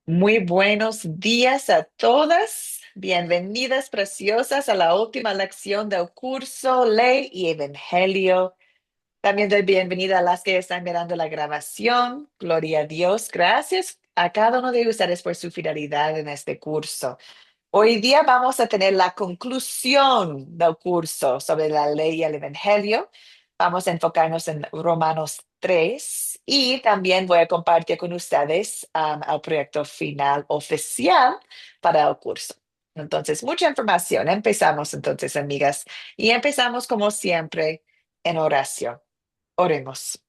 Muy buenos días a todas. Bienvenidas preciosas a la última lección del curso Ley y Evangelio. También doy bienvenida a las que están mirando la grabación. Gloria a Dios. Gracias a cada uno de ustedes por su fidelidad en este curso. Hoy día vamos a tener la conclusión del curso sobre la ley y el evangelio. Vamos a enfocarnos en Romanos 3 y también voy a compartir con ustedes el proyecto final oficial para el curso. Entonces, mucha información. Empezamos entonces, amigas, y empezamos como siempre en oración. Oremos.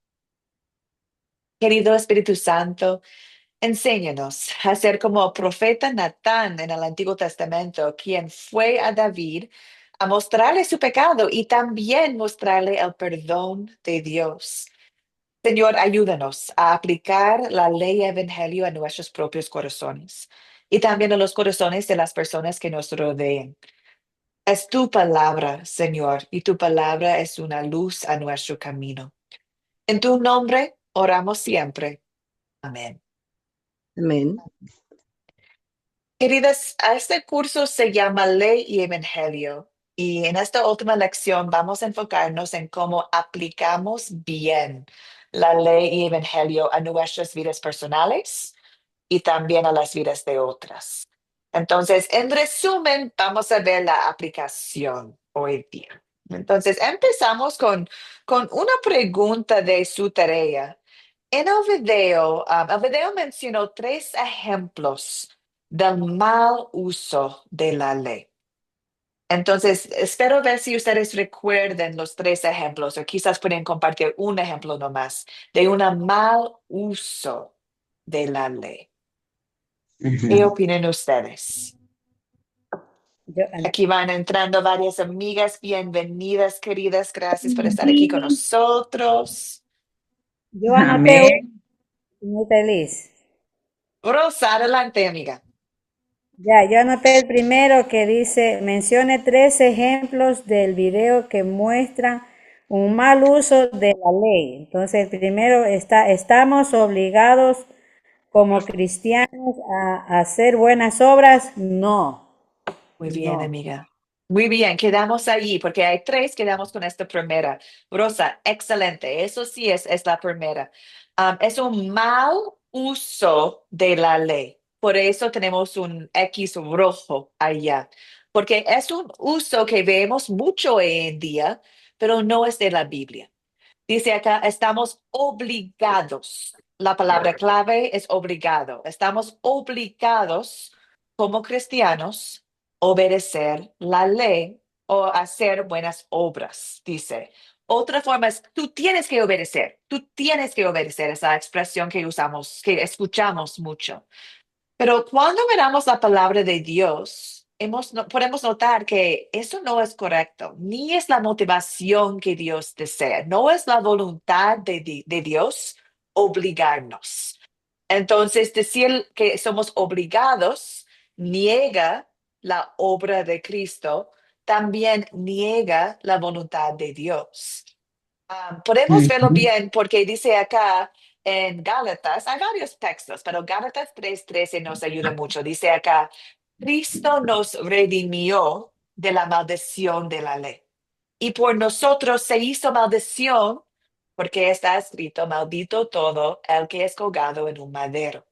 Querido Espíritu Santo, enséñanos a ser como el profeta Natán en el Antiguo Testamento, quien fue a David a mostrarle su pecado y también mostrarle el perdón de Dios. Señor, ayúdanos a aplicar la ley y evangelio a nuestros propios corazones y también a los corazones de las personas que nos rodeen. Es tu palabra, Señor, y tu palabra es una luz a nuestro camino. En tu nombre oramos siempre. Amén. Amén. Queridas, a este curso se llama Ley y Evangelio y en esta última lección vamos a enfocarnos en cómo aplicamos bien la ley y evangelio a nuestras vidas personales y también a las vidas de otras. Entonces, en resumen, vamos a ver la aplicación hoy día. Entonces, empezamos con una pregunta de su tarea. En el video mencionó tres ejemplos del mal uso de la ley. Entonces, espero ver si ustedes recuerden los tres ejemplos o quizás pueden compartir un ejemplo nomás de un mal uso de la ley. ¿Qué Ujú. opinan ustedes? Yo, Aquí van entrando varias amigas. Bienvenidas, queridas. Gracias por estar aquí con Sí. nosotros. yo anoté Amén. muy feliz. Rosa, adelante, amiga. Yo anoté el primero que dice, mencione tres ejemplos del video que muestran un mal uso de la ley. Entonces, el primero está, estamos obligados como cristianos a hacer buenas obras. No, Muy bien, no. amiga. Muy bien, quedamos allí porque hay tres, quedamos con esta primera. Rosa, excelente. Eso sí es la primera. Es un mal uso de la ley. Por eso tenemos un X rojo allá. Porque es un uso que vemos mucho hoy en día, pero no es de la Biblia. Dice acá, estamos obligados. La palabra clave es obligado. Estamos obligados como cristianos a obedecer la ley o hacer buenas obras, dice. Otra forma es, tú tienes que obedecer esa expresión que usamos, que escuchamos mucho. Pero cuando miramos la palabra de Dios, podemos notar que eso no es correcto, ni es la motivación que Dios desea, no es la voluntad de Dios obligarnos. Entonces, decir que somos obligados niega la obra de Cristo, también niega la voluntad de Dios. Podemos verlo Ujú. bien porque dice acá en Gálatas, hay varios textos, pero Gálatas 3:13 nos ayuda mucho. Dice acá, Cristo nos redimió de la maldición de la ley. Y por nosotros se hizo maldición porque está escrito, maldito todo el que es colgado en un madero.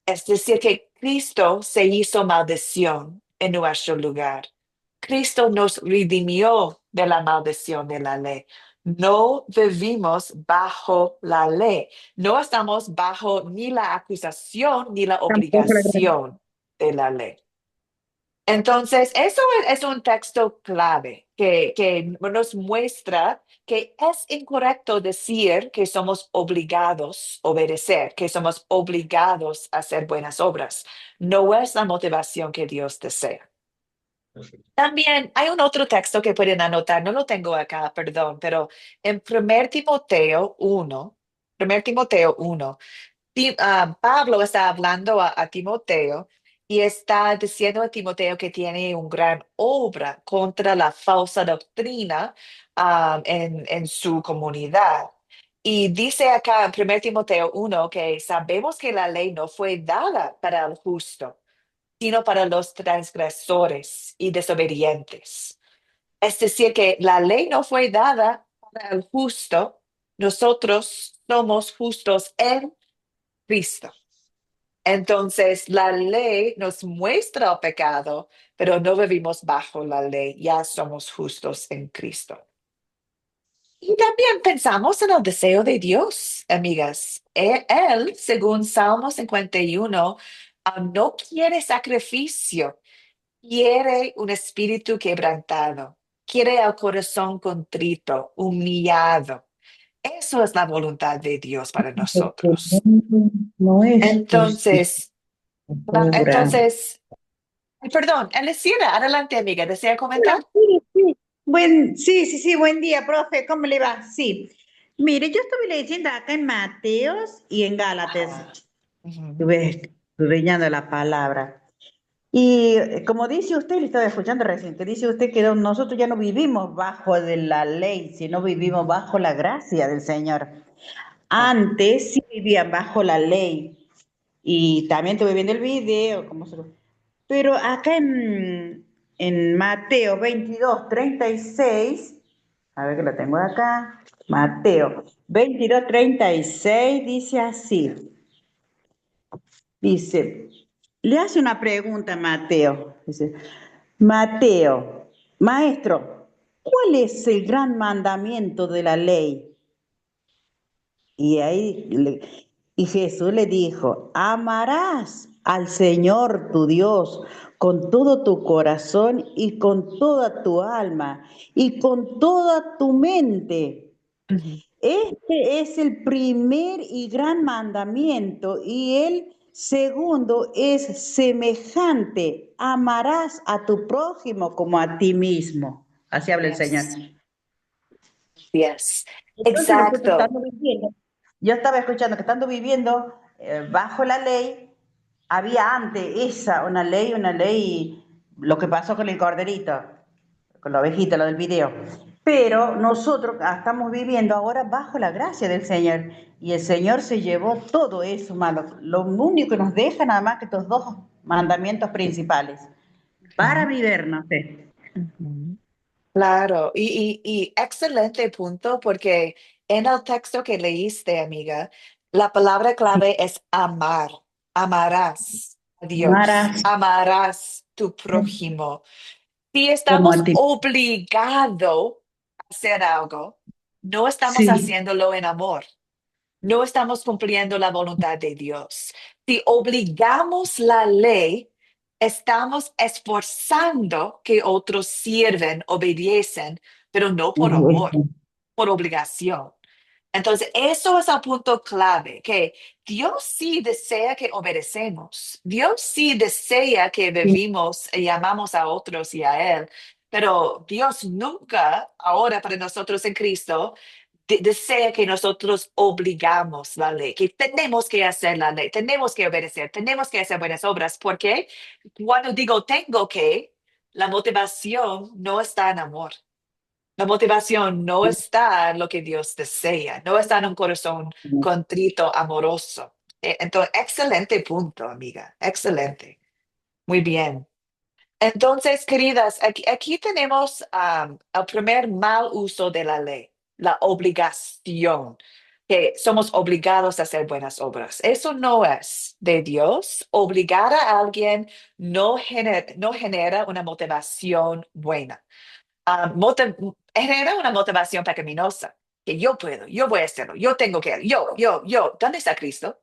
Es decir, que Cristo se hizo maldición en nuestro lugar. Cristo nos redimió de la maldición de la ley. No vivimos bajo la ley. No estamos bajo ni la acusación ni la Tampoco la gran- obligación de la ley. Entonces, eso es un texto clave que nos muestra que es incorrecto decir que somos obligados a obedecer, que somos obligados a hacer buenas obras. No es la motivación que Dios desea. También hay un otro texto que pueden anotar, no lo tengo acá, perdón, pero en 1 Timoteo 1, Pablo está hablando a Timoteo y está diciendo a Timoteo que tiene una gran obra contra la falsa doctrina en su comunidad. Y dice acá en 1 Timoteo 1 que sabemos que la ley no fue dada para el justo, sino para los transgresores y desobedientes. Es decir, que la ley no fue dada para el justo, nosotros somos justos en Cristo. Entonces, la ley nos muestra el pecado, pero no vivimos bajo la ley, ya somos justos en Cristo. Y también pensamos en el deseo de Dios, amigas. Él, según Salmo 51, no quiere sacrificio, quiere un espíritu quebrantado, quiere el corazón contrito, humillado. Eso es la voluntad de Dios para nosotros. No es Entonces, pura. entonces, perdón, Elisiera, adelante, amiga, ¿desea comentar? Sí, sí. Sí, buen día, profe, ¿cómo le va? Sí. Mire, yo estuve leyendo acá en Mateos y en Ajá. Gálatas, Ujú. estuve escudriñando la palabra. Y como dice usted, le estaba escuchando recién, que dice usted que nosotros ya no vivimos bajo de la ley, sino vivimos bajo la gracia del Señor. Ah, Antes sí vivían bajo la ley. Y también estuve viendo el video, pero acá en Mateo 22:36, a ver que lo tengo acá, Mateo 22:36 dice así, dice, le hace una pregunta a Mateo, dice, Mateo, maestro, ¿cuál es el gran mandamiento de la ley? Y y Jesús le dijo, amarás al Señor tu Dios con todo tu corazón y con toda tu alma y con toda tu mente. ujú. Este es el primer y gran mandamiento y el segundo es semejante, amarás a tu prójimo como a ti mismo. Así habla el Señor. Yes, yes, Entonces nosotros exacto. estamos viviendo, yo estaba escuchando que estando viviendo bajo la ley, había antes una ley, lo que pasó con el corderito, con la ovejita, lo del video. Pero nosotros estamos viviendo ahora bajo la gracia del Señor y el Señor se llevó todo eso malo. Lo único que nos deja nada más que estos dos mandamientos principales para Ujú, vivir, no sé. ujú. Claro, y excelente punto, porque en el texto que leíste, amiga, la palabra Sí, clave es amar. Amarás a Dios, amarás amarás tu prójimo. Si como estamos a ti. obligados a hacer algo, no estamos Sí. haciéndolo en amor. No estamos cumpliendo la voluntad de Dios. Si obligamos la ley, estamos esforzando que otros sirven, obedecen, pero no por amor, por obligación. Entonces, eso es el punto clave, que Dios sí desea que obedecemos. Dios sí desea que vivimos y amamos a otros y a Él, pero Dios nunca, ahora para nosotros en Cristo, desea que nosotros obligamos la ley, que tenemos que hacer la ley, tenemos que obedecer, tenemos que hacer buenas obras, porque cuando digo tengo que, la motivación no está en amor. La motivación no está en lo que Dios desea, no está en un corazón contrito, amoroso. Entonces, excelente punto, amiga, excelente. Muy bien. Entonces, queridas, aquí tenemos el primer mal uso de la ley, la obligación, que somos obligados a hacer buenas obras. Eso no es de Dios. Obligar a alguien no genera una motivación buena. Genera una motivación pecaminosa, que yo puedo, yo voy a hacerlo, yo tengo que, yo. ¿Dónde está Cristo?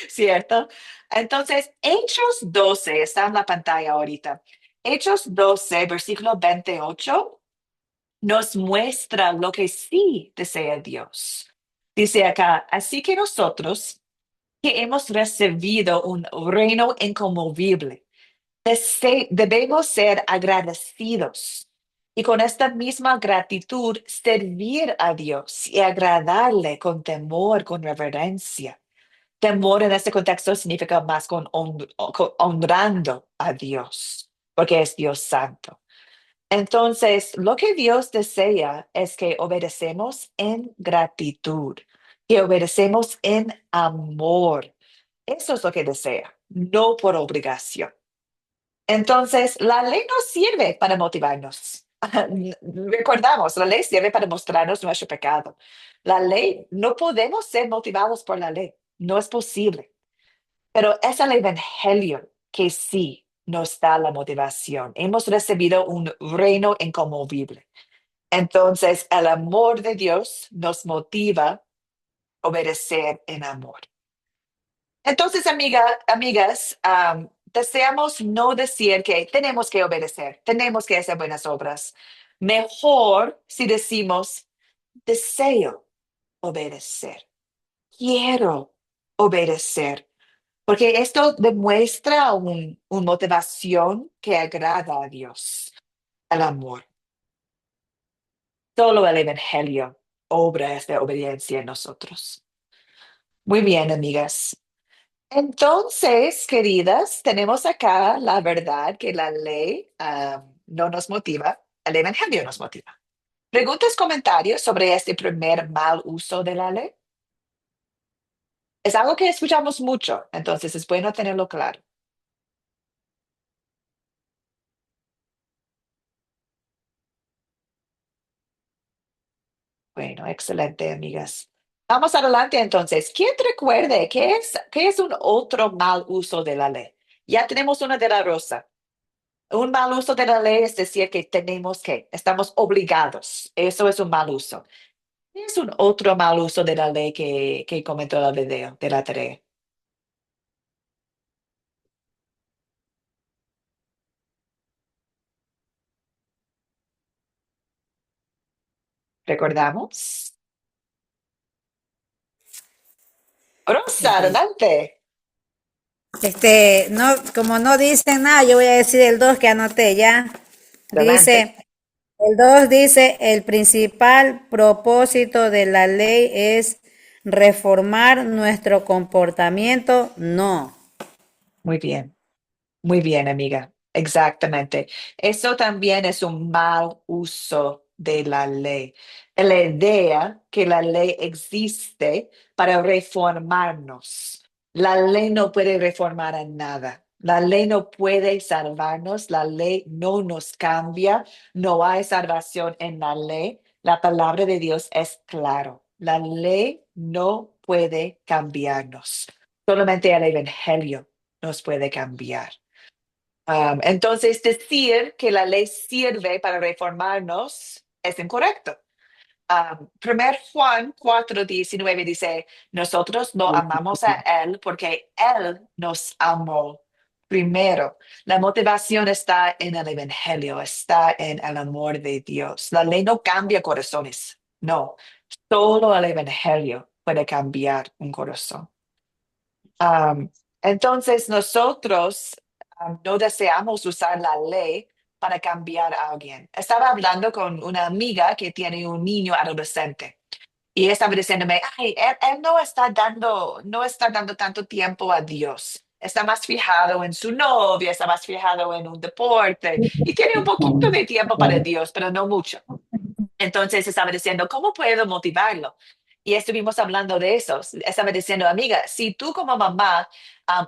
¿Cierto? Entonces, Hechos 12 está en la pantalla ahorita. Hechos 12, versículo 28, nos muestra lo que sí desea Dios. Dice acá, así que nosotros que hemos recibido un reino inconmovible, debemos ser agradecidos y con esta misma gratitud servir a Dios y agradarle con temor, con reverencia. Temor en este contexto significa más con honrando a Dios, porque es Dios santo. Entonces, lo que Dios desea es que obedecemos en gratitud. que obedecemos en amor. Eso es lo que desea, no por obligación. Entonces, la ley no sirve para motivarnos. Recordamos, la ley sirve para mostrarnos nuestro pecado. La ley, no podemos ser motivados por la ley, no es posible. Pero es el Evangelio que sí nos da la motivación. Hemos recibido un reino inconmovible. Entonces, el amor de Dios nos motiva a obedecer en amor. Entonces, amigas, deseamos no decir que tenemos que obedecer, tenemos que hacer buenas obras. Mejor si decimos, deseo obedecer, quiero obedecer, porque esto demuestra una motivación que agrada a Dios, el amor. Solo el Evangelio obra esta obediencia en nosotros. Muy bien, amigas. Entonces, queridas, tenemos acá la verdad que la ley no nos motiva, el Evangelio nos motiva. ¿Preguntas, comentarios sobre este primer mal uso de la ley? Es algo que escuchamos mucho, entonces es bueno tenerlo claro. Bueno, excelente, amigas. Vamos adelante entonces. ¿Quién recuerde qué es un otro mal uso de la ley? Ya tenemos una de la rosa. Un mal uso de la ley es decir que estamos obligados. Eso es un mal uso. ¿Qué es un otro mal uso de la ley que comentó el video de la tarea? ¿Recordamos? Rosa, adelante. No, como no dicen nada, yo voy a decir el 2 que anoté ya. Adelante. Dice, el 2 dice, el principal propósito de la ley es reformar nuestro comportamiento. No. Muy bien, amiga. Exactamente. Eso también es un mal uso de la ley. La idea que la ley existe para reformarnos. La ley no puede reformar a nada. La ley no puede salvarnos. La ley no nos cambia. No hay salvación en la ley. La palabra de Dios es claro. La ley no puede cambiarnos. Solamente el Evangelio nos puede cambiar. Entonces, decir que la ley sirve para reformarnos es incorrecto. 1 Juan 4:19 dice, nosotros no amamos a Él porque Él nos amó primero. La motivación está en el Evangelio, está en el amor de Dios. La ley no cambia corazones, no. Solo el Evangelio puede cambiar un corazón. Um, entonces, nosotros no deseamos usar la ley para cambiar a alguien. Estaba hablando con una amiga que tiene un niño adolescente y estaba diciéndome, ay, él no está dando tanto tiempo a Dios. Está más fijado en su novia, está más fijado en un deporte y tiene un poquito de tiempo para Dios, pero no mucho. Entonces estaba diciendo, ¿cómo puedo motivarlo? Y estuvimos hablando de eso. Estaba diciendo, amiga, si tú como mamá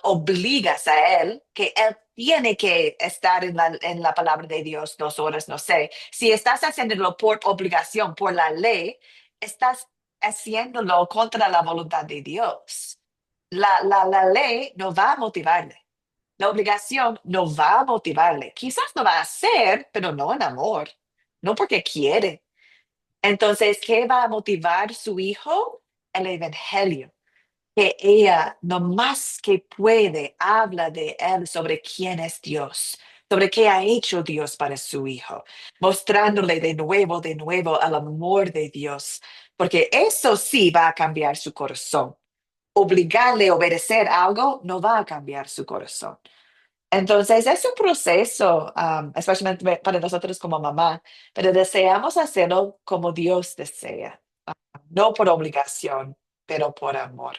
obligas a él, que él tiene que estar en la palabra de Dios 2 horas, no sé, si estás haciéndolo por obligación, por la ley, estás haciéndolo contra la voluntad de Dios. La ley no va a motivarle. La obligación no va a motivarle. Quizás lo va a hacer, pero no en amor, no porque quiere. Entonces, ¿qué va a motivar su hijo? El Evangelio. Que ella, no más que puede, habla de él sobre quién es Dios, sobre qué ha hecho Dios para su hijo, mostrándole de nuevo el amor de Dios, porque eso sí va a cambiar su corazón. Obligarle a obedecer algo no va a cambiar su corazón. Entonces, es un proceso, especialmente para nosotros como mamá, pero deseamos hacerlo como Dios desea, no por obligación, pero por amor.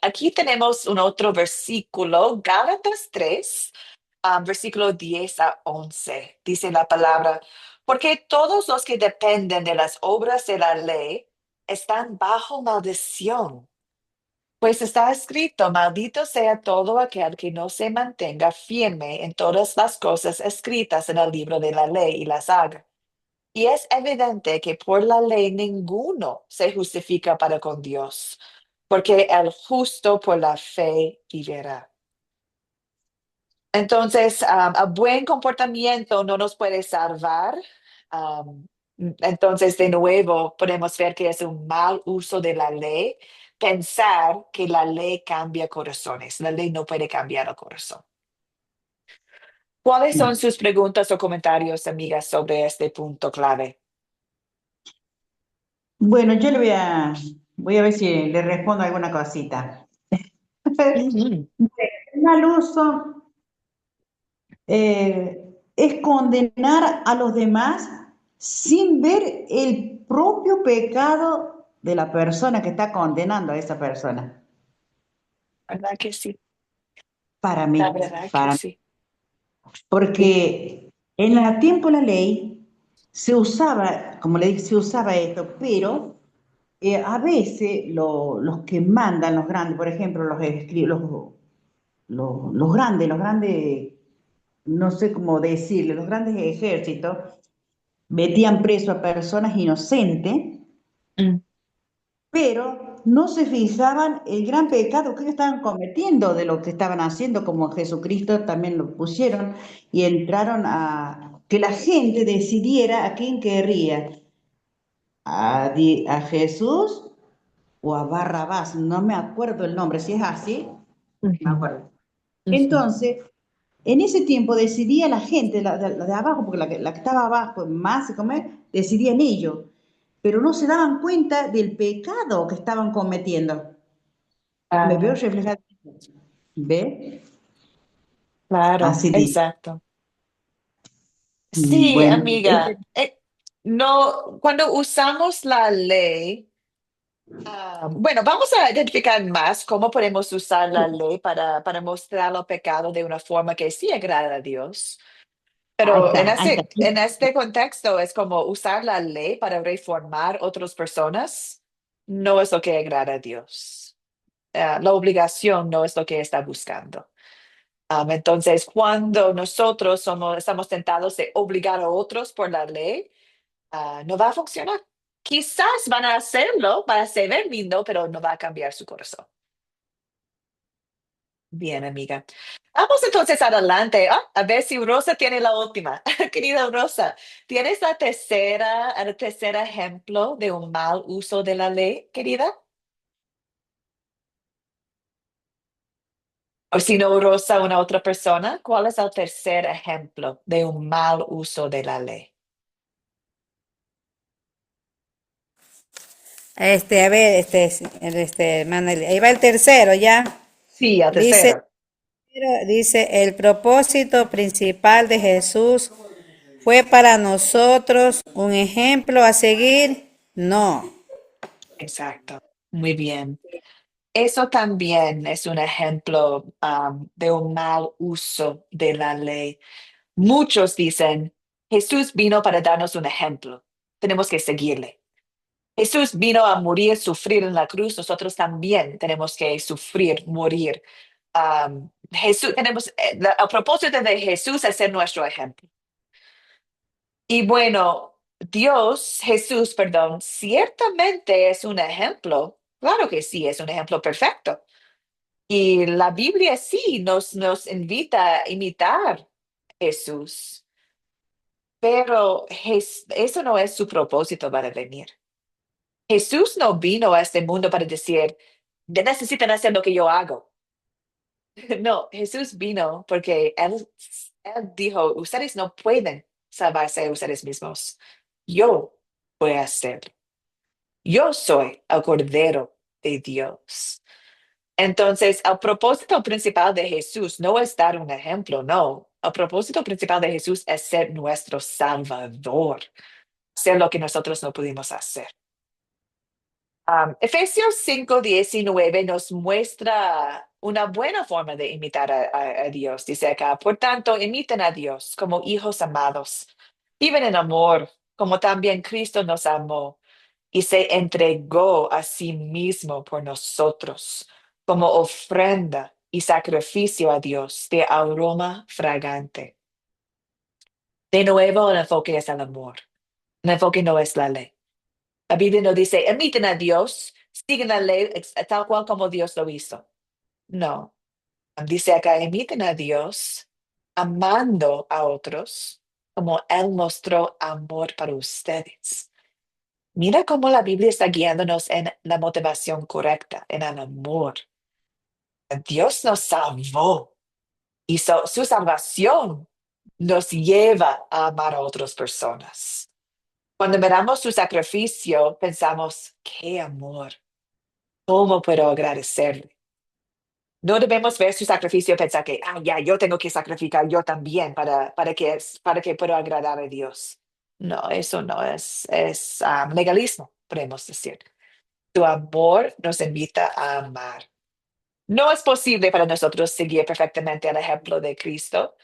Aquí tenemos un otro versículo, Gálatas 3, versículo 10 a 11. Dice la palabra, porque todos los que dependen de las obras de la ley están bajo maldición. Pues está escrito, maldito sea todo aquel que no se mantenga firme en todas las cosas escritas en el libro de la ley y las haga. Y es evidente que por la ley ninguno se justifica para con Dios, porque el justo por la fe vivirá. Entonces, el buen comportamiento no nos puede salvar. Um, entonces, de nuevo, podemos ver que es un mal uso de la ley pensar que la ley cambia corazones. La ley no puede cambiar el corazón. ¿Cuáles son sus preguntas o comentarios, amigas, sobre este punto clave? Bueno, yo voy a ver si le respondo alguna cosita. Ujú. El mal uso es condenar a los demás sin ver el propio pecado de la persona que está condenando a esa persona. ¿Verdad que sí? Para La mí, verdad que para sí. Sí. porque en el tiempo de la ley se usaba, como le dije, se usaba esto, pero a veces los que mandan, los grandes, por ejemplo, los grandes, no sé cómo decirle, los grandes ejércitos, metían preso a personas inocentes, Mm. pero no se fijaban el gran pecado que ellos estaban cometiendo de lo que estaban haciendo, como Jesucristo también lo pusieron, y entraron a que la gente decidiera a quién querría, a Jesús o a Barrabás, no me acuerdo el nombre, si es así, me Ujú, acuerdo. ujú. Entonces, en ese tiempo decidía la gente, la de abajo, porque la que estaba abajo, más, ¿cómo es? Decidían ellos, pero no se daban cuenta del pecado que estaban cometiendo. Me veo Claro, reflejada. ¿Ve? claro, Así dice. exacto. Sí, Bueno, amiga. No, cuando usamos la ley, bueno, vamos a identificar más cómo podemos usar la ley para mostrar el pecado de una forma que sí agrada a Dios. Pero ahí está. en este contexto es como usar la ley para reformar otras personas, no es lo que agrada a Dios. La obligación no es lo que está buscando. Entonces, cuando nosotros estamos tentados de obligar a otros por la ley, no va a funcionar. Quizás van a hacerlo, van a ser ver lindo, pero no va a cambiar su corazón. Bien, amiga. Vamos entonces adelante. A ver si Rosa tiene la última. Querida Rosa, ¿tienes el tercer ejemplo de un mal uso de la ley, querida? O si no, Rosa, una otra persona. ¿Cuál es el tercer ejemplo de un mal uso de la ley? A ver, Manuel, ahí va el tercero ya. Sí, el Dice, tercero. dice, el propósito principal de Jesús fue para nosotros un ejemplo a seguir. No. Exacto. Muy bien. Eso también es un ejemplo de un mal uso de la ley. Muchos dicen, Jesús vino para darnos un ejemplo. Tenemos que seguirle. Jesús vino a morir, sufrir en la cruz. Nosotros también tenemos que sufrir, morir. El propósito de Jesús es ser nuestro ejemplo. Y bueno, Jesús, perdón, ciertamente es un ejemplo. Claro que sí, es un ejemplo perfecto. Y la Biblia sí nos invita a imitar a Jesús, pero eso no es su propósito para venir. Jesús no vino a este mundo para decir, necesitan hacer lo que yo hago. No, Jesús vino porque él dijo, ustedes no pueden salvarse a ustedes mismos. Yo voy a hacer. Yo soy el Cordero de Dios. Entonces, el propósito principal de Jesús no es dar un ejemplo, no. El propósito principal de Jesús es ser nuestro Salvador, hacer lo que nosotros no pudimos hacer. Efesios 5:19 nos muestra una buena forma de imitar a Dios. Dice acá, por tanto, imiten a Dios como hijos amados. Viven en amor, como también Cristo nos amó y se entregó a sí mismo por nosotros como ofrenda y sacrificio a Dios de aroma fragante. De nuevo, el enfoque es el amor. El enfoque no es la ley. La Biblia no dice, emiten a Dios, siguen la ley tal cual como Dios lo hizo. No. Dice acá, emiten a Dios amando a otros como Él mostró amor para ustedes. Mira cómo la Biblia está guiándonos en la motivación correcta, en el amor. Dios nos salvó y su salvación nos lleva a amar a otras personas. Cuando miramos su sacrificio, pensamos, qué amor, ¿cómo puedo agradecerle? No debemos ver su sacrificio y pensar que, ya, yo tengo que sacrificar yo también para que pueda agradar a Dios. No, eso no es legalismo, podemos decir. Tu amor nos invita a amar. No es posible para nosotros seguir perfectamente el ejemplo de Cristo,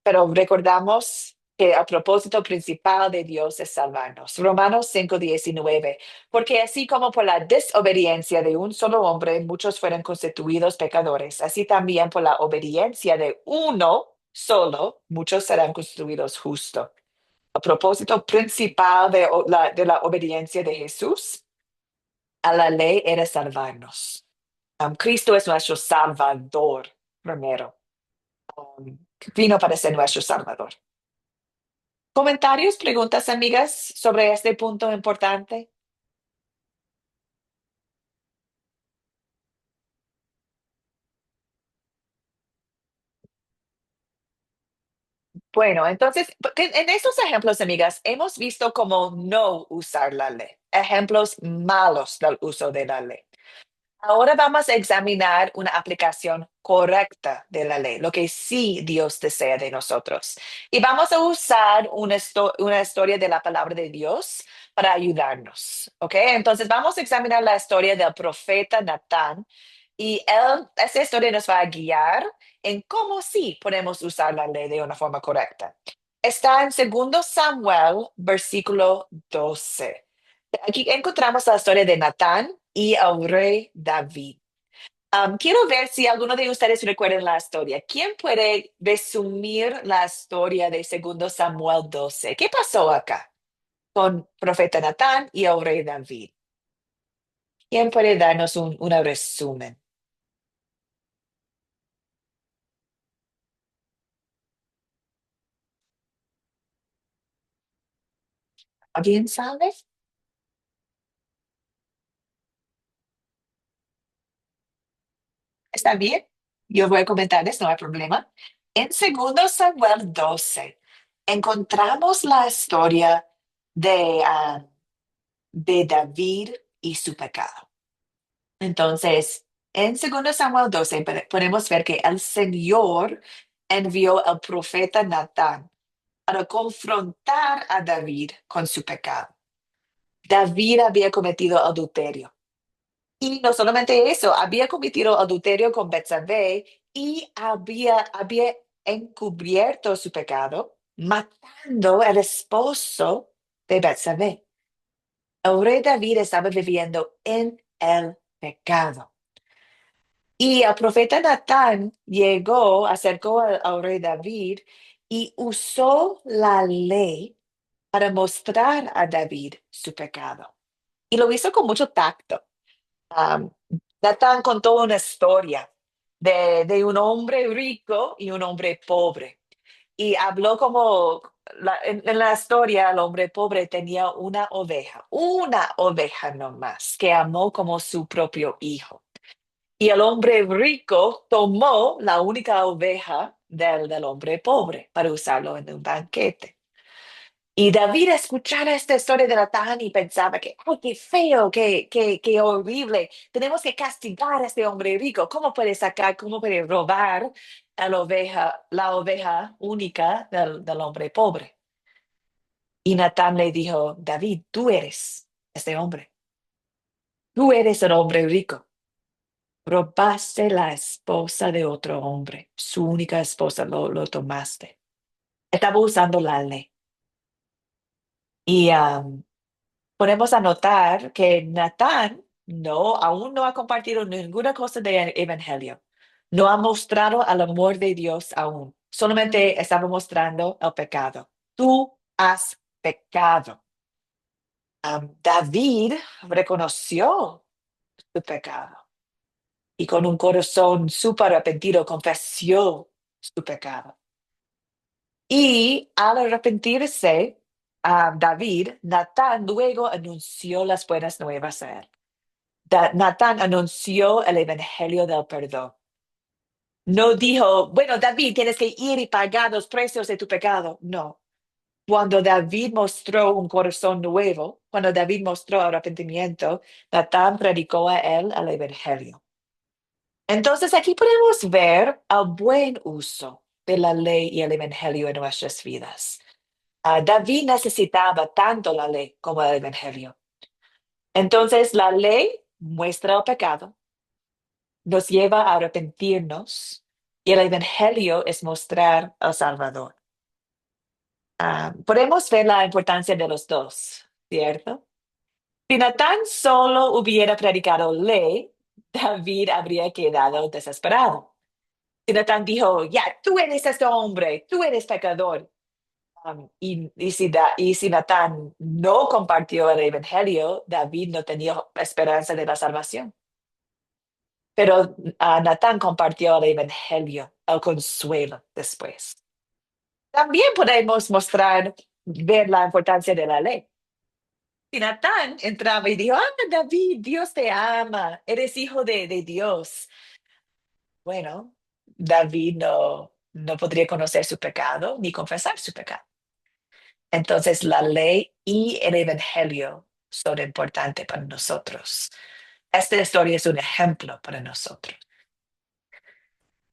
pero recordamos que el propósito principal de Dios es salvarnos. Romanos 5:19, porque así como por la desobediencia de un solo hombre muchos fueron constituidos pecadores, así también por la obediencia de uno solo muchos serán constituidos justos. El propósito principal de la obediencia de Jesús a la ley era salvarnos. Cristo es nuestro Salvador primero. Um, Vino para ser nuestro Salvador. ¿Comentarios, preguntas, amigas, sobre este punto importante? Bueno, entonces, porque en estos ejemplos, amigas, hemos visto cómo no usar la ley. Ejemplos malos del uso de la ley. Ahora vamos a examinar una aplicación correcta de la ley, lo que sí Dios desea de nosotros. Y vamos a usar una historia de la palabra de Dios para ayudarnos, ¿ok? Entonces vamos a examinar la historia del profeta Natán y esa historia nos va a guiar en cómo sí podemos usar la ley de una forma correcta. Está en 2 Samuel, versículo 12. Aquí encontramos la historia de Natán y el rey David. Quiero ver si alguno de ustedes recuerdan la historia. ¿Quién puede resumir la historia de 2 Samuel 12? ¿Qué pasó acá con profeta Natán y el rey David? ¿Quién puede darnos un resumen? ¿Alguien sabe? ¿Está bien? Yo voy a comentarles, no hay problema. En 2 Samuel 12 encontramos la historia de David y su pecado. Entonces, en 2 Samuel 12 podemos ver que el Señor envió al profeta Natán para confrontar a David con su pecado. David había cometido adulterio. Y no solamente eso, había cometido adulterio con Betsabé y había encubierto su pecado, matando al esposo de Betsabé. El rey David estaba viviendo en el pecado. Y el profeta Natán acercó al rey David y usó la ley para mostrar a David su pecado. Y lo hizo con mucho tacto. Um, Natán contó una historia de un hombre rico y un hombre pobre. Y habló como, en la historia, el hombre pobre tenía una oveja nomás, que amó como su propio hijo. Y el hombre rico tomó la única oveja del hombre pobre para usarlo en un banquete. Y David escuchaba esta historia de Natán y pensaba que, ¡ay, qué feo, qué horrible! Tenemos que castigar a este hombre rico. Cómo puede robar la oveja única del hombre pobre? Y Natán le dijo, David, tú eres este hombre. Tú eres el hombre rico. Robaste la esposa de otro hombre, su única esposa, lo tomaste. Estaba usando la ley. Y podemos anotar que Natán aún no ha compartido ninguna cosa del Evangelio. No ha mostrado el amor de Dios aún. Solamente estaba mostrando el pecado. Tú has pecado. David reconoció su pecado y con un corazón súper arrepentido confesó su pecado. Y al arrepentirse, David, Natán luego anunció las buenas nuevas a él. Natán anunció el evangelio del perdón. No dijo, bueno, David, tienes que ir y pagar los precios de tu pecado. No. Cuando David mostró un corazón nuevo, cuando David mostró arrepentimiento, Natán predicó a él el evangelio. Entonces aquí podemos ver el buen uso de la ley y el evangelio en nuestras vidas. David necesitaba tanto la ley como el evangelio. Entonces la ley muestra el pecado, nos lleva a arrepentirnos y el evangelio es mostrar al Salvador. Podemos ver la importancia de los dos, ¿cierto? Si Natán solo hubiera predicado ley, David habría quedado desesperado. Si Natán dijo, ya, tú eres este hombre, tú eres pecador. Y si Natán no compartió el evangelio, David no tenía esperanza de la salvación. Pero Natán compartió el evangelio, el consuelo después. También podemos ver la importancia de la ley. Si Natán entraba y dijo, David, Dios te ama, eres hijo de Dios. Bueno, David no podría conocer su pecado ni confesar su pecado. Entonces, la ley y el evangelio son importantes para nosotros. Esta historia es un ejemplo para nosotros.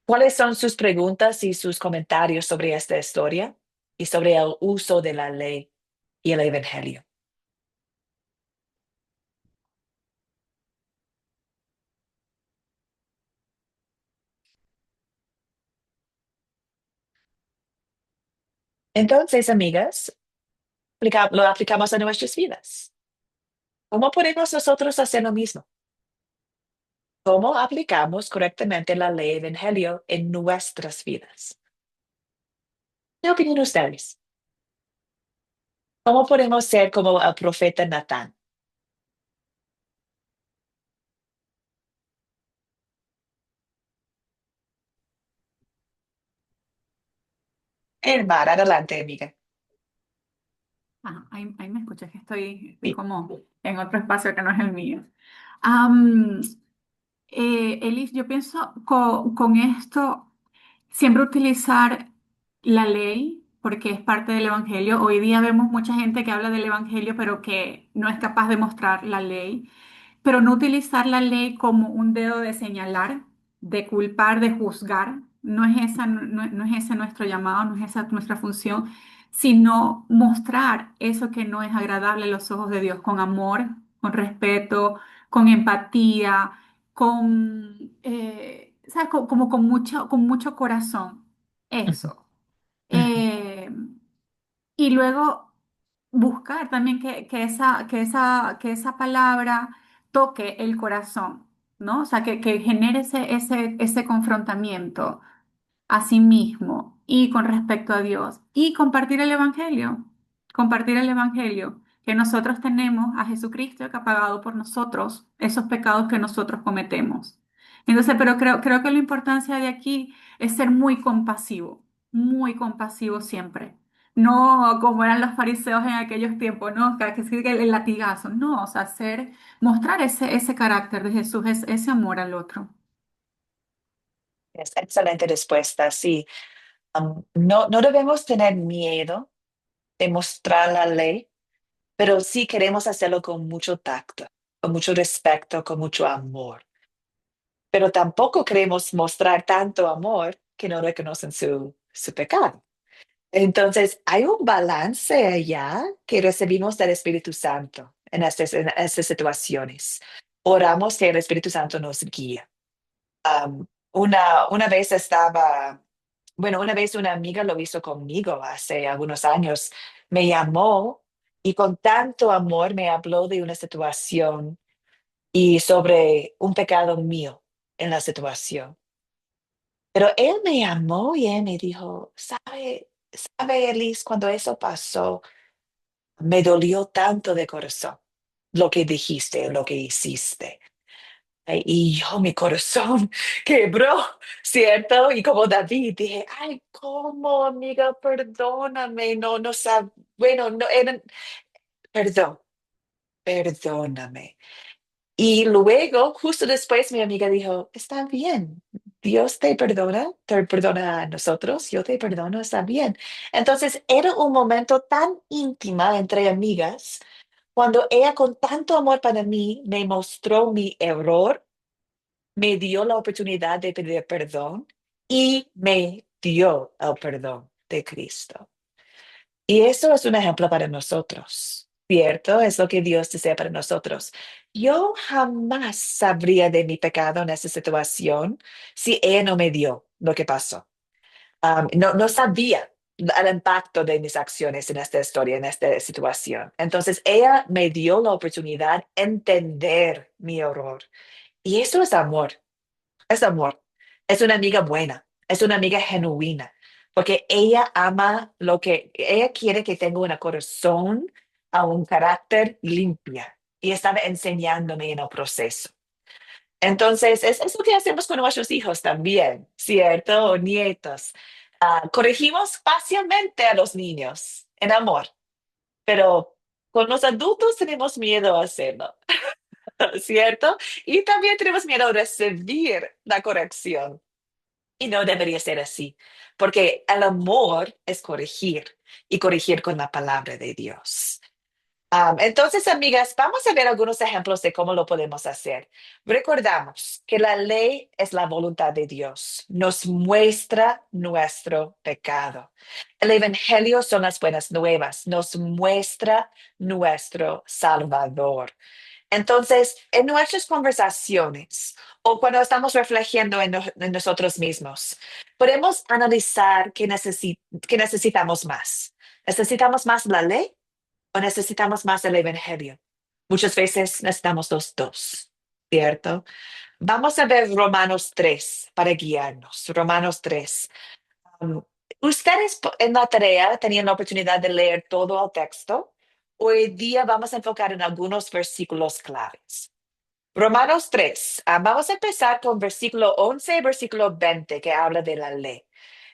¿Cuáles son sus preguntas y sus comentarios sobre esta historia y sobre el uso de la ley y el evangelio? Entonces, amigas, lo aplicamos a nuestras vidas. ¿Cómo podemos nosotros hacer lo mismo? ¿Cómo aplicamos correctamente la ley y el evangelio en nuestras vidas? ¿Qué opinan ustedes? ¿Cómo podemos ser como el profeta Natán? El mar, adelante, amiga. Ahí me escuchas, que estoy Sí. como en otro espacio que no es el mío. Am, Elis, yo pienso con esto siempre utilizar la ley porque es parte del Evangelio. Hoy día vemos mucha gente que habla del Evangelio pero que no es capaz de mostrar la ley, pero no utilizar la ley como un dedo de señalar, de culpar, de juzgar. No es ese nuestro llamado, no es esa nuestra función, sino mostrar eso que no es agradable a los ojos de Dios con amor, con respeto, con empatía, ¿sabes? Como con mucho corazón. Eso. Eh, y luego buscar también que esa palabra toque el corazón, ¿no? O sea, que genere ese confrontamiento a sí mismo y con respecto a Dios. Y compartir el Evangelio, que nosotros tenemos a Jesucristo que ha pagado por nosotros esos pecados que nosotros cometemos. Entonces, pero creo que la importancia de aquí es ser muy compasivo siempre. No como eran los fariseos en aquellos tiempos, ¿no? Que sí, que el latigazo, no, o sea, mostrar ese carácter de Jesús, ese amor al otro. Es excelente respuesta, sí. No debemos tener miedo de mostrar la ley, pero sí queremos hacerlo con mucho tacto, con mucho respeto, con mucho amor. Pero tampoco queremos mostrar tanto amor que no reconocen su pecado. Entonces, hay un balance allá que recibimos del Espíritu Santo en estas situaciones. Oramos que el Espíritu Santo nos guíe. Una vez una vez una amiga lo hizo conmigo hace algunos años. Me llamó y con tanto amor me habló de una situación y sobre un pecado mío en la situación. Pero él me amó y él me dijo, sabe, Elise, cuando eso pasó, me dolió tanto de corazón lo que dijiste, lo que hiciste. Y yo, mi corazón quebró, ¿cierto? Y como David, dije, ay, ¿cómo, amiga? Perdóname, no sab bueno, no, perdón, perdóname. Y luego, justo después, mi amiga dijo, está bien, Dios te perdona a nosotros, yo te perdono, está bien. Entonces, era un momento tan íntima entre amigas, cuando ella con tanto amor para mí me mostró mi error, me dio la oportunidad de pedir perdón y me dio el perdón de Cristo. Y eso es un ejemplo para nosotros, ¿cierto? Es lo que Dios desea para nosotros. Yo jamás sabría de mi pecado en esa situación si ella no me dio lo que pasó. No sabía el impacto de mis acciones en esta historia, en esta situación. Entonces, ella me dio la oportunidad de entender mi error. Y eso es amor. Es amor. Es una amiga buena. Es una amiga genuina. Porque ella ama lo que ella quiere que tenga un corazón a un carácter limpia. Y estaba enseñándome en el proceso. Entonces, es lo que hacemos con nuestros hijos también, ¿cierto? O nietos. Corregimos fácilmente a los niños en amor, pero con los adultos tenemos miedo a hacerlo, ¿cierto? Y también tenemos miedo a recibir la corrección. Y no debería ser así, porque el amor es corregir y corregir con la palabra de Dios. Entonces, amigas, vamos a ver algunos ejemplos de cómo lo podemos hacer. Recordamos que la ley es la voluntad de Dios, nos muestra nuestro pecado. El Evangelio son las buenas nuevas, nos muestra nuestro Salvador. Entonces, en nuestras conversaciones o cuando estamos reflejando en nosotros mismos, podemos analizar qué necesitamos más. ¿Necesitamos más la ley o necesitamos más el Evangelio? Muchas veces necesitamos los dos, ¿cierto? Vamos a ver Romanos 3 para guiarnos. Romanos 3. Um, Ustedes en la tarea tenían la oportunidad de leer todo el texto. Hoy día vamos a enfocar en algunos versículos claves. Romanos 3. Vamos a empezar con versículo 11 y versículo 20 que habla de la ley.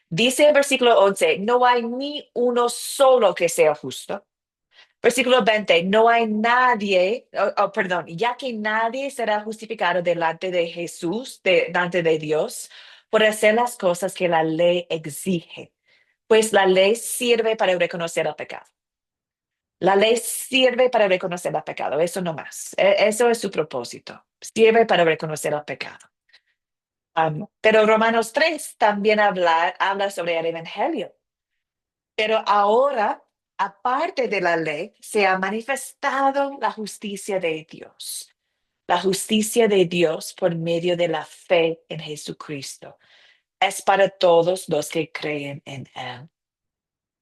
Dice el versículo 11, no hay ni uno solo que sea justo. Versículo 20, no hay nadie, perdón, ya que nadie será justificado delante de Jesús, delante de Dios, por hacer las cosas que la ley exige, pues la ley sirve para reconocer el pecado. La ley sirve para reconocer el pecado, eso no más. Eso es su propósito, sirve para reconocer el pecado. Pero Romanos 3 también habla sobre el Evangelio. Pero ahora, aparte de la ley, se ha manifestado la justicia de Dios. La justicia de Dios por medio de la fe en Jesucristo. Es para todos los que creen en Él.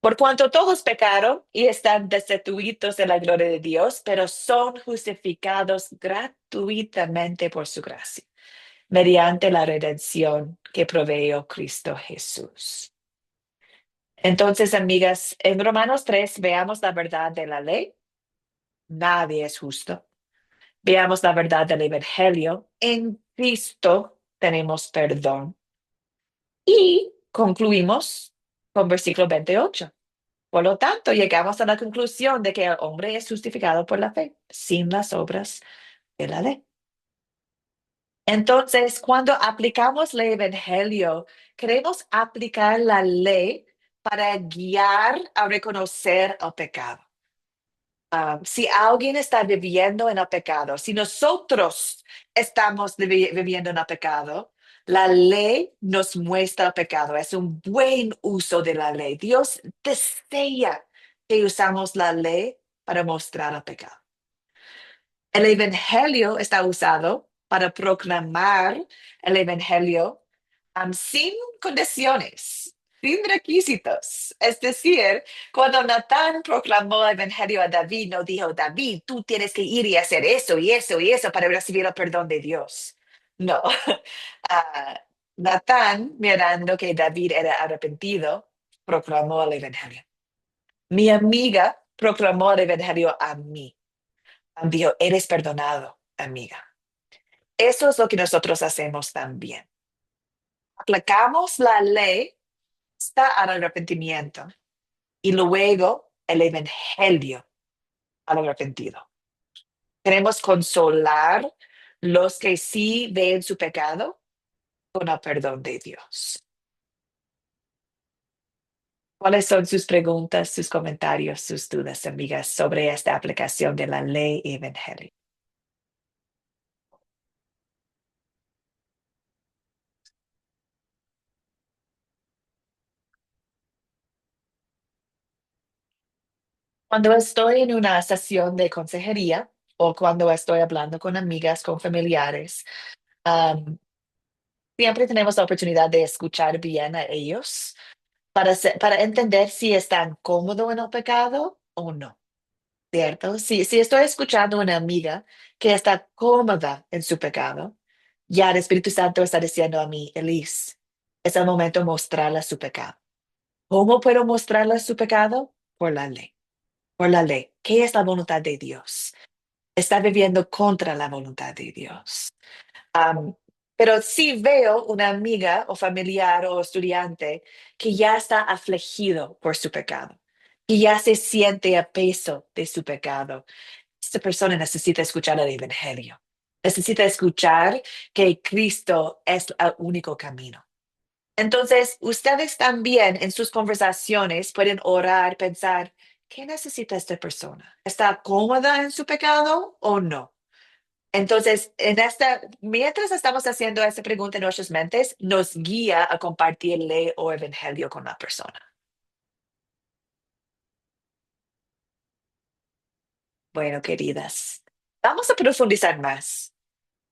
Por cuanto todos pecaron y están destituidos de la gloria de Dios, pero son justificados gratuitamente por su gracia, mediante la redención que proveyó Cristo Jesús. Entonces, amigas, en Romanos 3 veamos la verdad de la ley. Nadie es justo. Veamos la verdad del Evangelio. En Cristo tenemos perdón. Y concluimos con versículo 28. Por lo tanto, llegamos a la conclusión de que el hombre es justificado por la fe, sin las obras de la ley. Entonces, cuando aplicamos el Evangelio, queremos aplicar la ley para guiar a reconocer el pecado. Si alguien está viviendo en el pecado, si nosotros estamos viviendo en el pecado, la ley nos muestra el pecado. Es un buen uso de la ley. Dios desea que usamos la ley para mostrar el pecado. El Evangelio está usado para proclamar el Evangelio sin condiciones, sin requisitos. Es decir, cuando Natán proclamó el evangelio a David, no dijo, David, tú tienes que ir y hacer eso y eso y eso para recibir el perdón de Dios. No. Ah, Natán, mirando que David era arrepentido, proclamó el evangelio. Mi amiga proclamó el evangelio a mí. Dijo, eres perdonado, amiga. Eso es lo que nosotros hacemos también. Aplicamos la ley hasta al arrepentimiento y luego el evangelio al arrepentido. Queremos consolar los que sí ven su pecado con el perdón de Dios. ¿Cuáles son sus preguntas, sus comentarios, sus dudas, amigas, sobre esta aplicación de la ley y evangelio? Cuando estoy en una sesión de consejería o cuando estoy hablando con amigas, con familiares, um, siempre tenemos la oportunidad de escuchar bien a ellos para entender si están cómodos en el pecado o no, ¿cierto? Si estoy escuchando a una amiga que está cómoda en su pecado, ya el Espíritu Santo está diciendo a mí, Elise, es el momento de mostrarle su pecado. ¿Cómo puedo mostrarle su pecado? Por la ley. Por la ley. ¿Qué es la voluntad de Dios? Está viviendo contra la voluntad de Dios. Am, pero si veo una amiga o familiar o estudiante que ya está afligido por su pecado, que ya se siente a peso de su pecado, esta persona necesita escuchar el Evangelio. Necesita escuchar que Cristo es el único camino. Entonces, ustedes también en sus conversaciones pueden orar, pensar, ¿qué necesita esta persona? ¿Está cómoda en su pecado o no? Entonces, mientras estamos haciendo esta pregunta en nuestras mentes, nos guía a compartir ley o evangelio con la persona. Bueno, queridas, vamos a profundizar más.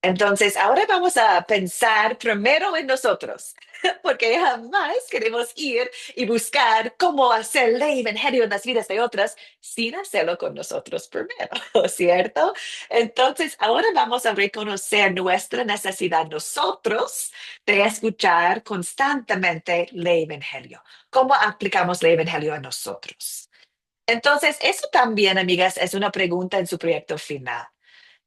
Entonces, ahora vamos a pensar primero en nosotros, porque jamás queremos ir y buscar cómo hacer ley y evangelio en las vidas de otras sin hacerlo con nosotros primero, ¿cierto? Entonces, ahora vamos a reconocer nuestra necesidad nosotros de escuchar constantemente ley y evangelio. ¿Cómo aplicamos ley y evangelio a nosotros? Entonces, eso también, amigas, es una pregunta en su proyecto final.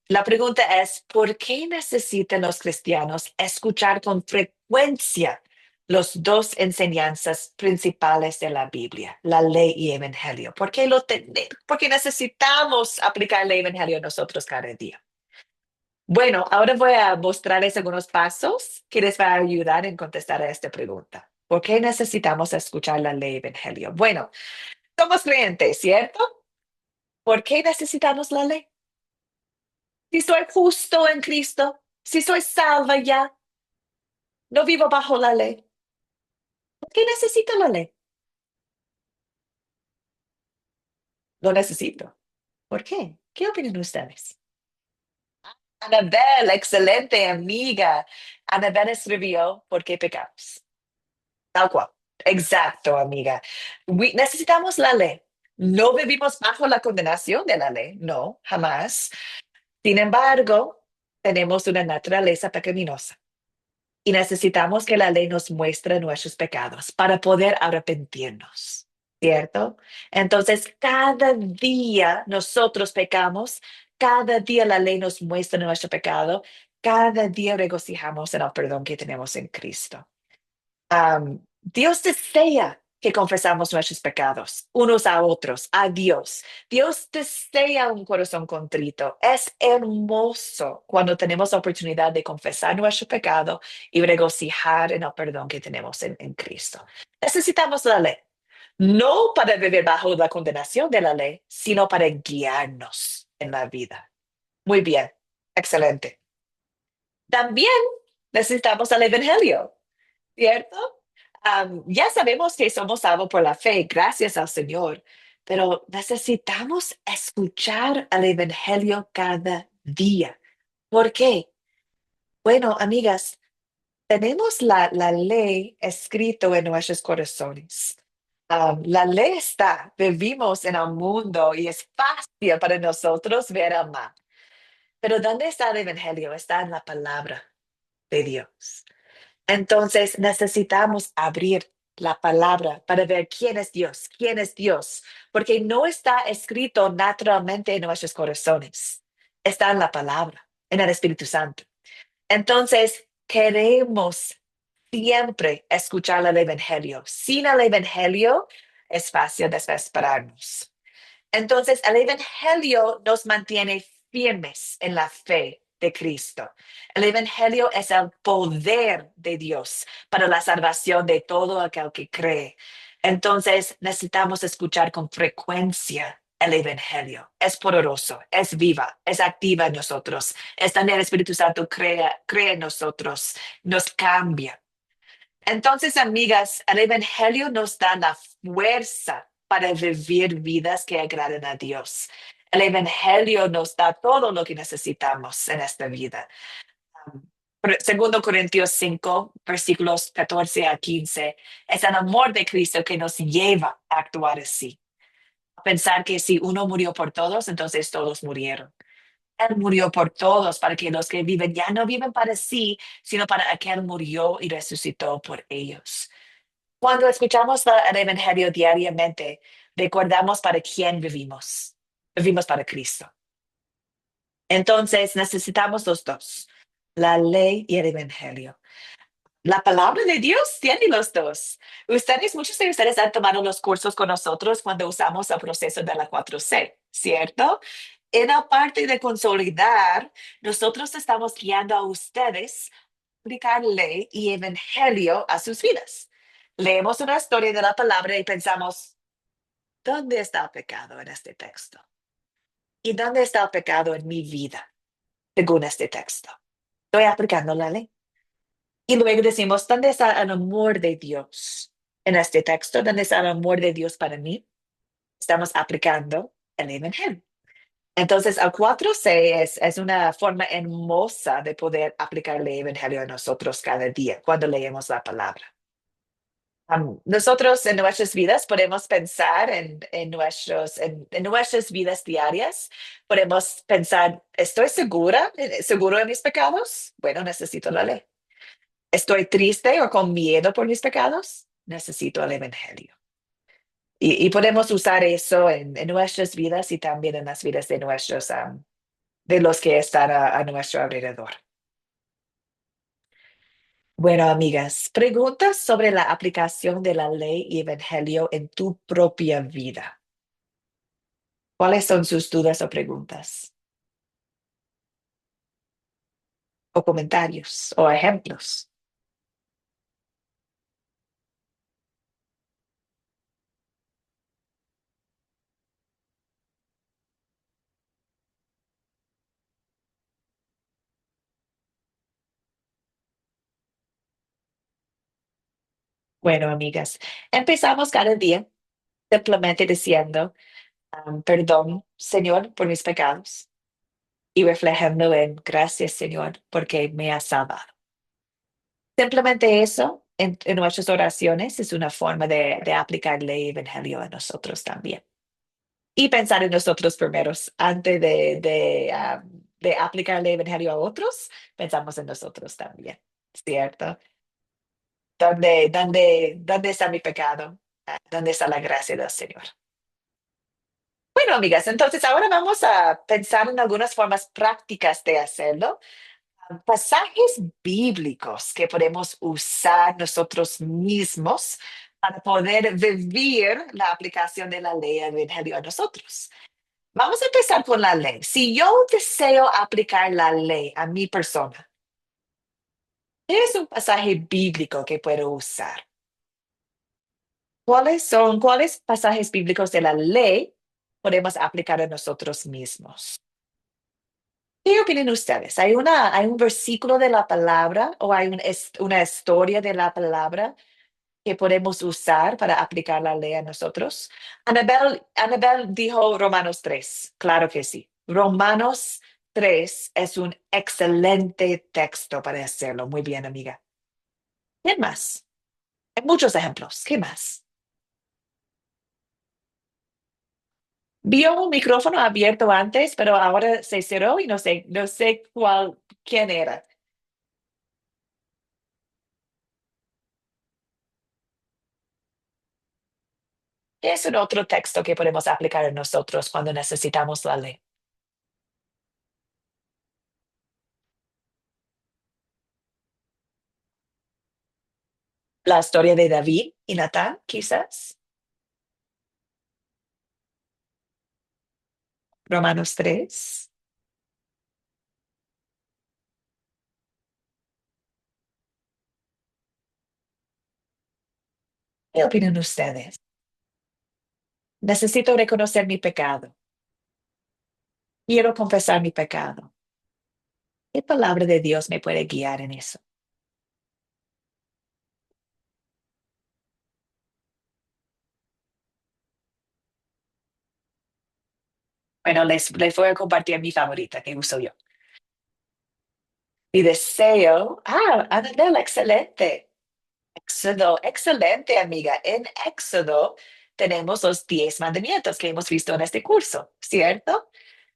La pregunta es, ¿por qué necesitan los cristianos escuchar con frecuencia los dos enseñanzas principales de la Biblia, la ley y evangelio? ¿Por qué necesitamos aplicar el evangelio nosotros cada día? Bueno, ahora voy a mostrarles algunos pasos que les va a ayudar en contestar a esta pregunta. ¿Por qué necesitamos escuchar la ley y evangelio? Bueno, somos creyentes, ¿cierto? ¿Por qué necesitamos la ley? Si soy justo en Cristo, si soy salva ya, no vivo bajo la ley. ¿Por qué necesito la ley? Lo necesito. ¿Por qué? ¿Qué opinan ustedes? Anabel, excelente amiga. Anabel escribió ¿Por qué pecamos? Tal cual. Exacto, amiga. Necesitamos la ley. No vivimos bajo la condenación de la ley, no, jamás. Sin embargo, tenemos una naturaleza pecaminosa. Y necesitamos que la ley nos muestre nuestros pecados para poder arrepentirnos, ¿cierto? Entonces, cada día nosotros pecamos, cada día la ley nos muestra nuestro pecado, cada día regocijamos en el perdón que tenemos en Cristo. Dios desea que confesamos nuestros pecados unos a otros, a Dios. Dios desea un corazón contrito. Es hermoso cuando tenemos la oportunidad de confesar nuestro pecado y regocijar en el perdón que tenemos en Cristo. Necesitamos la ley, no para vivir bajo la condenación de la ley, sino para guiarnos en la vida. Muy bien, excelente. También necesitamos el Evangelio, ¿cierto? Ya sabemos que somos salvos por la fe, gracias al Señor, pero necesitamos escuchar el Evangelio cada día. ¿Por qué? Bueno, amigas, tenemos la ley escrito en nuestros corazones. La ley está, vivimos en el mundo y es fácil para nosotros ver al mal. Pero ¿dónde está el evangelio? Está en la palabra de Dios. Entonces necesitamos abrir la palabra para ver quién es Dios, porque no está escrito naturalmente en nuestros corazones. Está en la palabra, en el Espíritu Santo. Entonces queremos siempre escuchar el evangelio. Sin el evangelio es fácil desesperarnos. Entonces, el Evangelio nos mantiene firmes en la fe de Cristo. El Evangelio es el poder de Dios para la salvación de todo aquel que cree. Entonces, necesitamos escuchar con frecuencia el Evangelio. Es poderoso, es viva, es activa en nosotros. Es también el Espíritu Santo cree en nosotros, nos cambia. Entonces, amigas, el Evangelio nos da la fuerza para vivir vidas que agraden a Dios. El Evangelio nos da todo lo que necesitamos en esta vida. Segundo Corintios 5, versículos 14 a 15, es el amor de Cristo que nos lleva a actuar así. A pensar que si uno murió por todos, entonces todos murieron. Él murió por todos para que los que viven ya no viven para sí, sino para aquel murió y resucitó por ellos. Cuando escuchamos el Evangelio diariamente, recordamos para quién vivimos. Vivimos para Cristo. Entonces necesitamos los dos, la ley y el Evangelio. La palabra de Dios tiene los dos. Muchos de ustedes han tomado los cursos con nosotros cuando usamos el proceso de la 4C, ¿cierto? En la parte de consolidar, nosotros estamos guiando a ustedes aplicar ley y evangelio a sus vidas. Leemos una historia de la palabra y pensamos, ¿dónde está el pecado en este texto? ¿Y dónde está el pecado en mi vida, según este texto? Estoy aplicando la ley. Y luego decimos, ¿dónde está el amor de Dios en este texto? ¿Dónde está el amor de Dios para mí? Estamos aplicando el evangelio. Entonces, el 4C es una forma hermosa de poder aplicar el evangelio a nosotros cada día cuando leemos la palabra. Nosotros en nuestras vidas podemos pensar en nuestras vidas diarias, podemos pensar, ¿estoy seguro de mis pecados? Bueno, necesito la ley. ¿Estoy triste o con miedo por mis pecados? Necesito el evangelio. Y podemos usar eso en nuestras vidas y también en las vidas de los que están a nuestro alrededor. Bueno, amigas, preguntas sobre la aplicación de la ley y evangelio en tu propia vida. ¿Cuáles son sus dudas o preguntas? O comentarios o ejemplos. Bueno, amigas, empezamos cada día simplemente diciendo, perdón, Señor, por mis pecados y reflejando en gracias, Señor, porque me has salvado. Simplemente eso en nuestras oraciones es una forma de aplicar el evangelio a nosotros también. Y pensar en nosotros primeros, antes de aplicar el evangelio a otros, pensamos en nosotros también, ¿cierto? ¿Dónde está mi pecado? ¿Dónde está la gracia del Señor? Bueno, amigas, entonces ahora vamos a pensar en algunas formas prácticas de hacerlo. Pasajes bíblicos que podemos usar nosotros mismos para poder vivir la aplicación de la ley del evangelio a nosotros. Vamos a empezar con la ley. Si yo deseo aplicar la ley a mi persona, ¿qué es un pasaje bíblico que puedo usar? ¿Cuáles pasajes bíblicos de la ley podemos aplicar a nosotros mismos? ¿Qué opinan ustedes? ¿Hay un versículo de la palabra o hay una historia de la palabra que podemos usar para aplicar la ley a nosotros? Anabel dijo Romanos 3. Claro que sí. Romanos 3 es un excelente texto para hacerlo. Muy bien, amiga. ¿Qué más? Hay muchos ejemplos. ¿Qué más? Vio un micrófono abierto antes, pero ahora se cerró y no sé quién era. Es un otro texto que podemos aplicar a nosotros cuando necesitamos la ley. La historia de David y Natán, quizás. Romanos 3. ¿Qué opinan ustedes? Necesito reconocer mi pecado. Quiero confesar mi pecado. ¿Qué palabra de Dios me puede guiar en eso? Bueno, les voy a compartir mi favorita que uso yo. Mi deseo. Anabel, excelente. Éxodo, excelente, amiga. En Éxodo tenemos los 10 mandamientos que hemos visto en este curso, ¿cierto?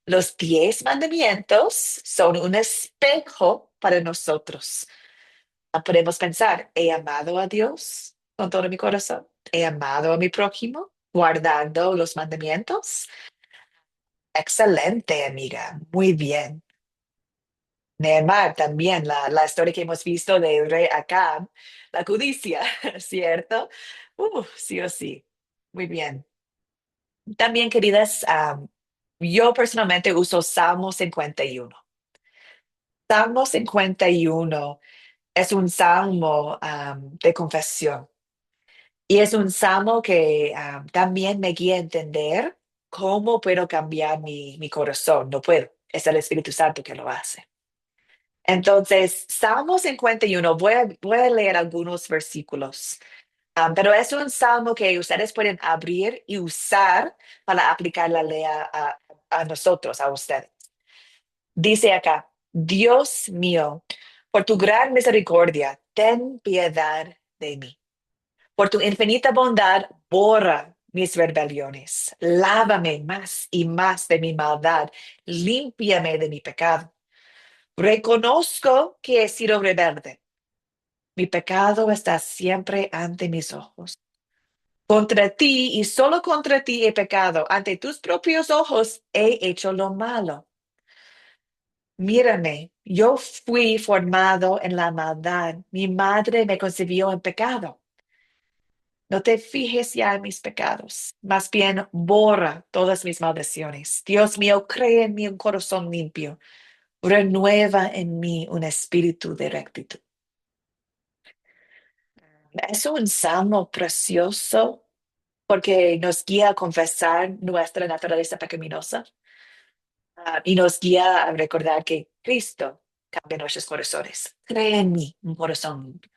Los 10 mandamientos son un espejo para nosotros. Podemos pensar, he amado a Dios con todo mi corazón, he amado a mi prójimo, guardando los mandamientos. Excelente, amiga, muy bien. Nehemar también, la historia que hemos visto del rey Acab, la codicia, ¿cierto? Sí o sí. Muy bien. También, queridas, yo personalmente uso Salmo 51. Salmo 51 es un salmo de confesión y es un salmo que también me guía a entender cómo puedo cambiar mi corazón. No puedo, es el Espíritu Santo que lo hace. Entonces, Salmo 51, voy a leer algunos versículos, pero es un salmo que ustedes pueden abrir y usar para aplicar la ley a nosotros, a ustedes. Dice acá, Dios mío, por tu gran misericordia, ten piedad de mí. Por tu infinita bondad, borra mis rebeliones. Lávame más y más de mi maldad. Límpiame de mi pecado. Reconozco que he sido rebelde. Mi pecado está siempre ante mis ojos. Contra ti y solo contra ti he pecado. Ante tus propios ojos he hecho lo malo. Mírame, yo fui formado en la maldad. Mi madre me concibió en pecado. No te fijes ya en mis pecados. Más bien, borra todas mis maldiciones. Dios mío, crea en mí un corazón limpio. Renueva en mí un espíritu de rectitud. Es un salmo precioso porque nos guía a confesar nuestra naturaleza pecaminosa, y nos guía a recordar que Cristo cambia nuestros corazones. Crea en mí un corazón limpio.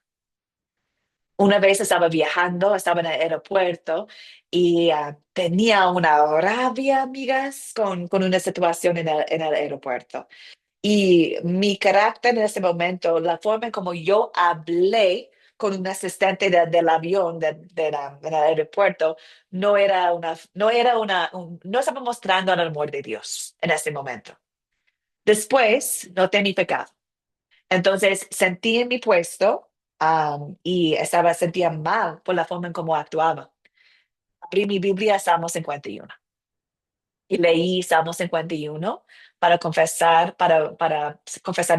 Una vez estaba viajando, estaba en el aeropuerto y tenía una rabia, amigas, con una situación en el aeropuerto. Y mi carácter en ese momento, la forma en como yo hablé con un asistente del avión del aeropuerto, no estaba mostrando el amor de Dios en ese momento. Después, noté mi pecado. Entonces, sentí en mi puesto, y sentía mal por la forma en cómo actuaba. Abrí mi Biblia, Salmo 51 y leí Salmo 51 para confesar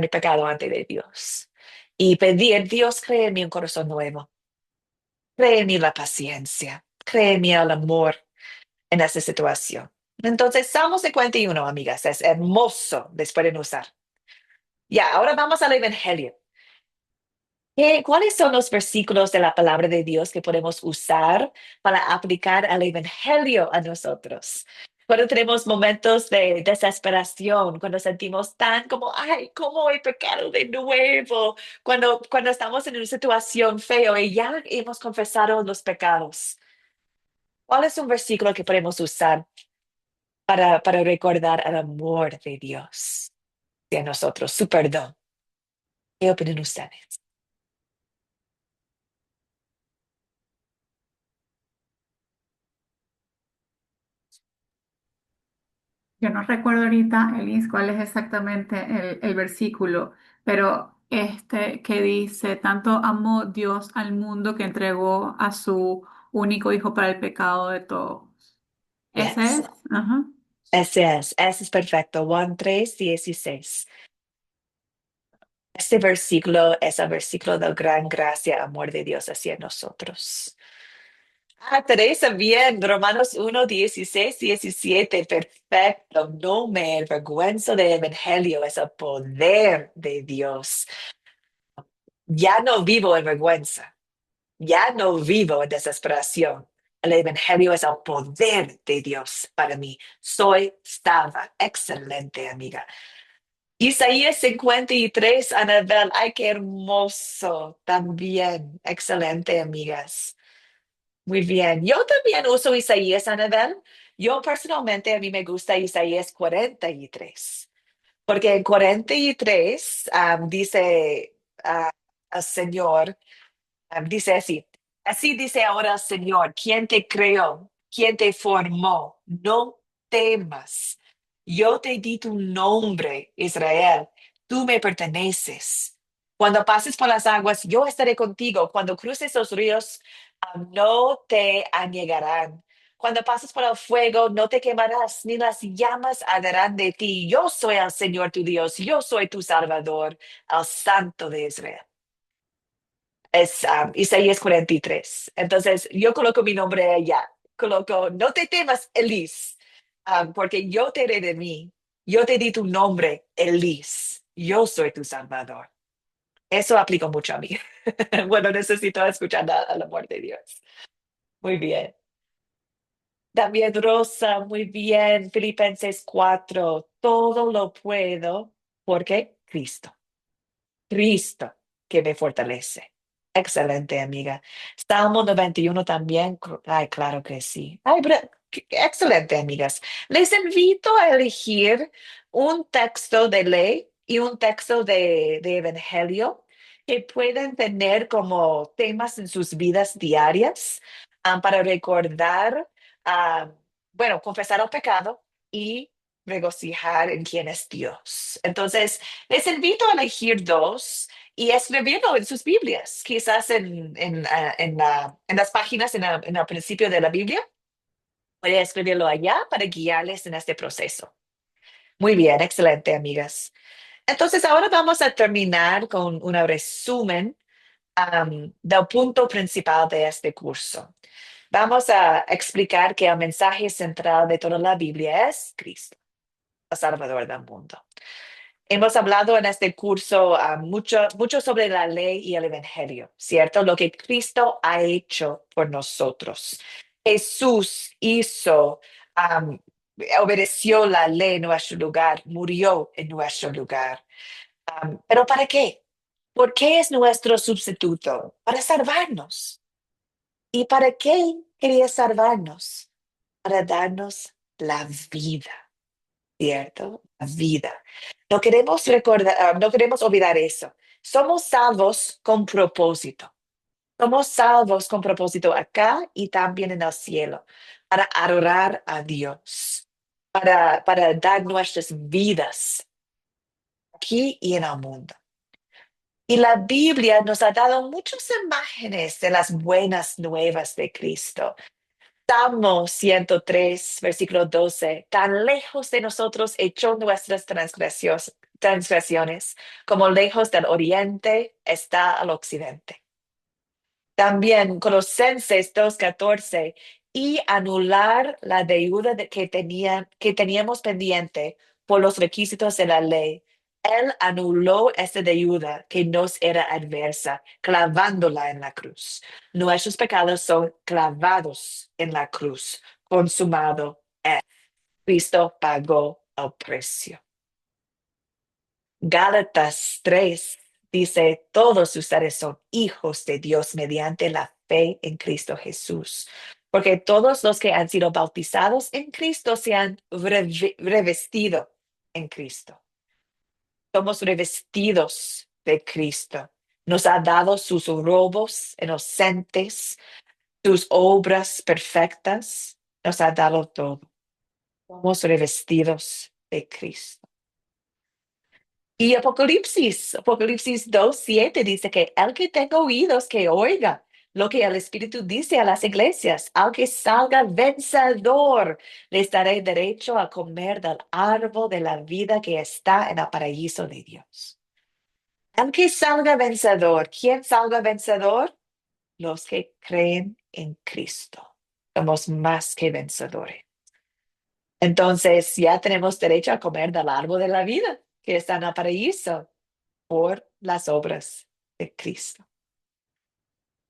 mi pecado ante de Dios. Y pedir, Dios, cree en mí un corazón nuevo. Cree en mí la paciencia. Cree en mí el amor en esa situación. Entonces, Salmo 51, amigas, es hermoso, les pueden usar. Ya, ahora vamos al Evangelio. ¿Cuáles son los versículos de la palabra de Dios que podemos usar para aplicar el Evangelio a nosotros? Cuando tenemos momentos de desesperación, cuando sentimos tan como, ay, ¿cómo he pecado de nuevo? Cuando estamos en una situación fea y ya hemos confesado los pecados. ¿Cuál es un versículo que podemos usar para recordar el amor de Dios de nosotros, su perdón? ¿Qué opinan ustedes? Yo no recuerdo ahorita, Elis, cuál es exactamente el versículo, pero este que dice, tanto amó Dios al mundo que entregó a su único hijo para el pecado de todos. Ese Yes. es. Ajá. Ese es perfecto. Juan 3:16. Este versículo es el versículo de gran gracia, amor de Dios hacia nosotros. Teresa, bien. Romanos 1:16-17. Perfecto. No me avergüenzo del evangelio, es el poder de Dios. Ya no vivo en vergüenza. Ya no vivo en desesperación. El evangelio es el poder de Dios para mí. Soy salva. Excelente, amiga. Isaías 53, Anabel. Ay, qué hermoso. También. Excelente, amigas. Muy bien. Yo también uso Isaías, Anabel. Yo personalmente, a mí me gusta Isaías 43. Porque en 43 dice al Señor. Dice así, así dice ahora el Señor, quien te creó, quien te formó, no temas. Yo te di tu nombre, Israel, tú me perteneces. Cuando pases por las aguas, yo estaré contigo. Cuando cruces los ríos, no te anegarán. Cuando pases por el fuego, no te quemarás, ni las llamas arderán de ti. Yo soy el Señor tu Dios, yo soy tu Salvador, el Santo de Israel. Es Isaías 43. Entonces, yo coloco mi nombre allá. Coloco, no te temas, Elis, porque yo te redimí. Yo te di tu nombre, Elis. Yo soy tu Salvador. Eso aplica mucho a mí. Bueno, necesito escuchar al amor de Dios. Muy bien. También Rosa, muy bien. Filipenses 4. Todo lo puedo porque Cristo que me fortalece. Excelente, amiga. Salmo 91 también. Ay, claro que sí. Ay, excelente, amigas. Les invito a elegir un texto de ley y un texto de evangelio que pueden tener como temas en sus vidas diarias, para recordar, ah, bueno, confesar el pecado y regocijar en quién es Dios. Entonces, les invito a elegir dos y escribirlo en sus Biblias, quizás en las páginas en el principio de la Biblia. Voy a escribirlo allá para guiarles en este proceso. Muy bien, excelente, amigas. Entonces, ahora vamos a terminar con un resumen del punto principal de este curso. Vamos a explicar que el mensaje central de toda la Biblia es Cristo, el Salvador del mundo. Hemos hablado en este curso mucho sobre la ley y el evangelio, ¿cierto? Lo que Cristo ha hecho por nosotros. Jesús um, obedeció la ley en nuestro lugar, murió en nuestro lugar. ¿Pero para qué? ¿Por qué es nuestro sustituto? Para salvarnos. ¿Y para qué quería salvarnos? Para darnos la vida. ¿Cierto? La vida. No queremos recordar, no queremos olvidar eso. Somos salvos con propósito. Somos salvos con propósito acá y también en el cielo, para adorar a Dios, para dar nuestras vidas aquí y en el mundo. Y la Biblia nos ha dado muchas imágenes de las buenas nuevas de Cristo. Salmo 103, versículo 12. Tan lejos de nosotros echó nuestras transgresiones, como lejos del oriente está al occidente. También Colosenses 2:14. Y anular la deuda que teníamos pendiente por los requisitos de la ley. Él anuló esta deuda que nos era adversa, clavándola en la cruz. Nuestros pecados son clavados en la cruz. Consumado es. Cristo pagó el precio. Gálatas 3 dice, todos ustedes son hijos de Dios mediante la fe en Cristo Jesús. Porque todos los que han sido bautizados en Cristo se han revestido en Cristo. Somos revestidos de Cristo. Nos ha dado sus robos inocentes, sus obras perfectas. Nos ha dado todo. Somos revestidos de Cristo. Y Apocalipsis 2:7 dice que el que tenga oídos que oiga lo que el Espíritu dice a las iglesias. Al que salga vencedor, les daré derecho a comer del árbol de la vida que está en el paraíso de Dios. El que salga vencedor, ¿quién salga vencedor? Los que creen en Cristo. Somos más que vencedores. Entonces ya tenemos derecho a comer del árbol de la vida que está en el paraíso por las obras de Cristo.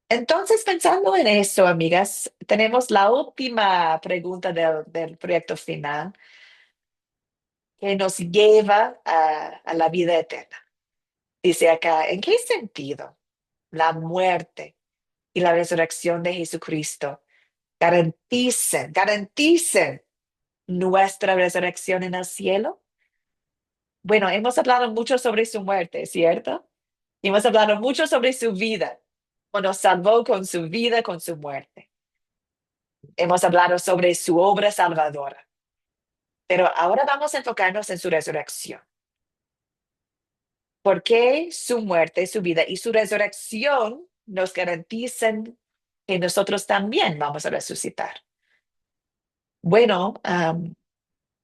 Entonces, pensando en eso, amigas, tenemos la última pregunta del proyecto final que nos lleva a la vida eterna. Dice acá, ¿en qué sentido la muerte y la resurrección de Jesucristo garanticen nuestra resurrección en el cielo? Bueno, hemos hablado mucho sobre su muerte, ¿cierto? Y hemos hablado mucho sobre su vida, o nos salvó con su vida, con su muerte. Hemos hablado sobre su obra salvadora. Pero ahora vamos a enfocarnos en su resurrección. ¿Por qué su muerte, su vida y su resurrección nos garantizan que nosotros también vamos a resucitar? Bueno,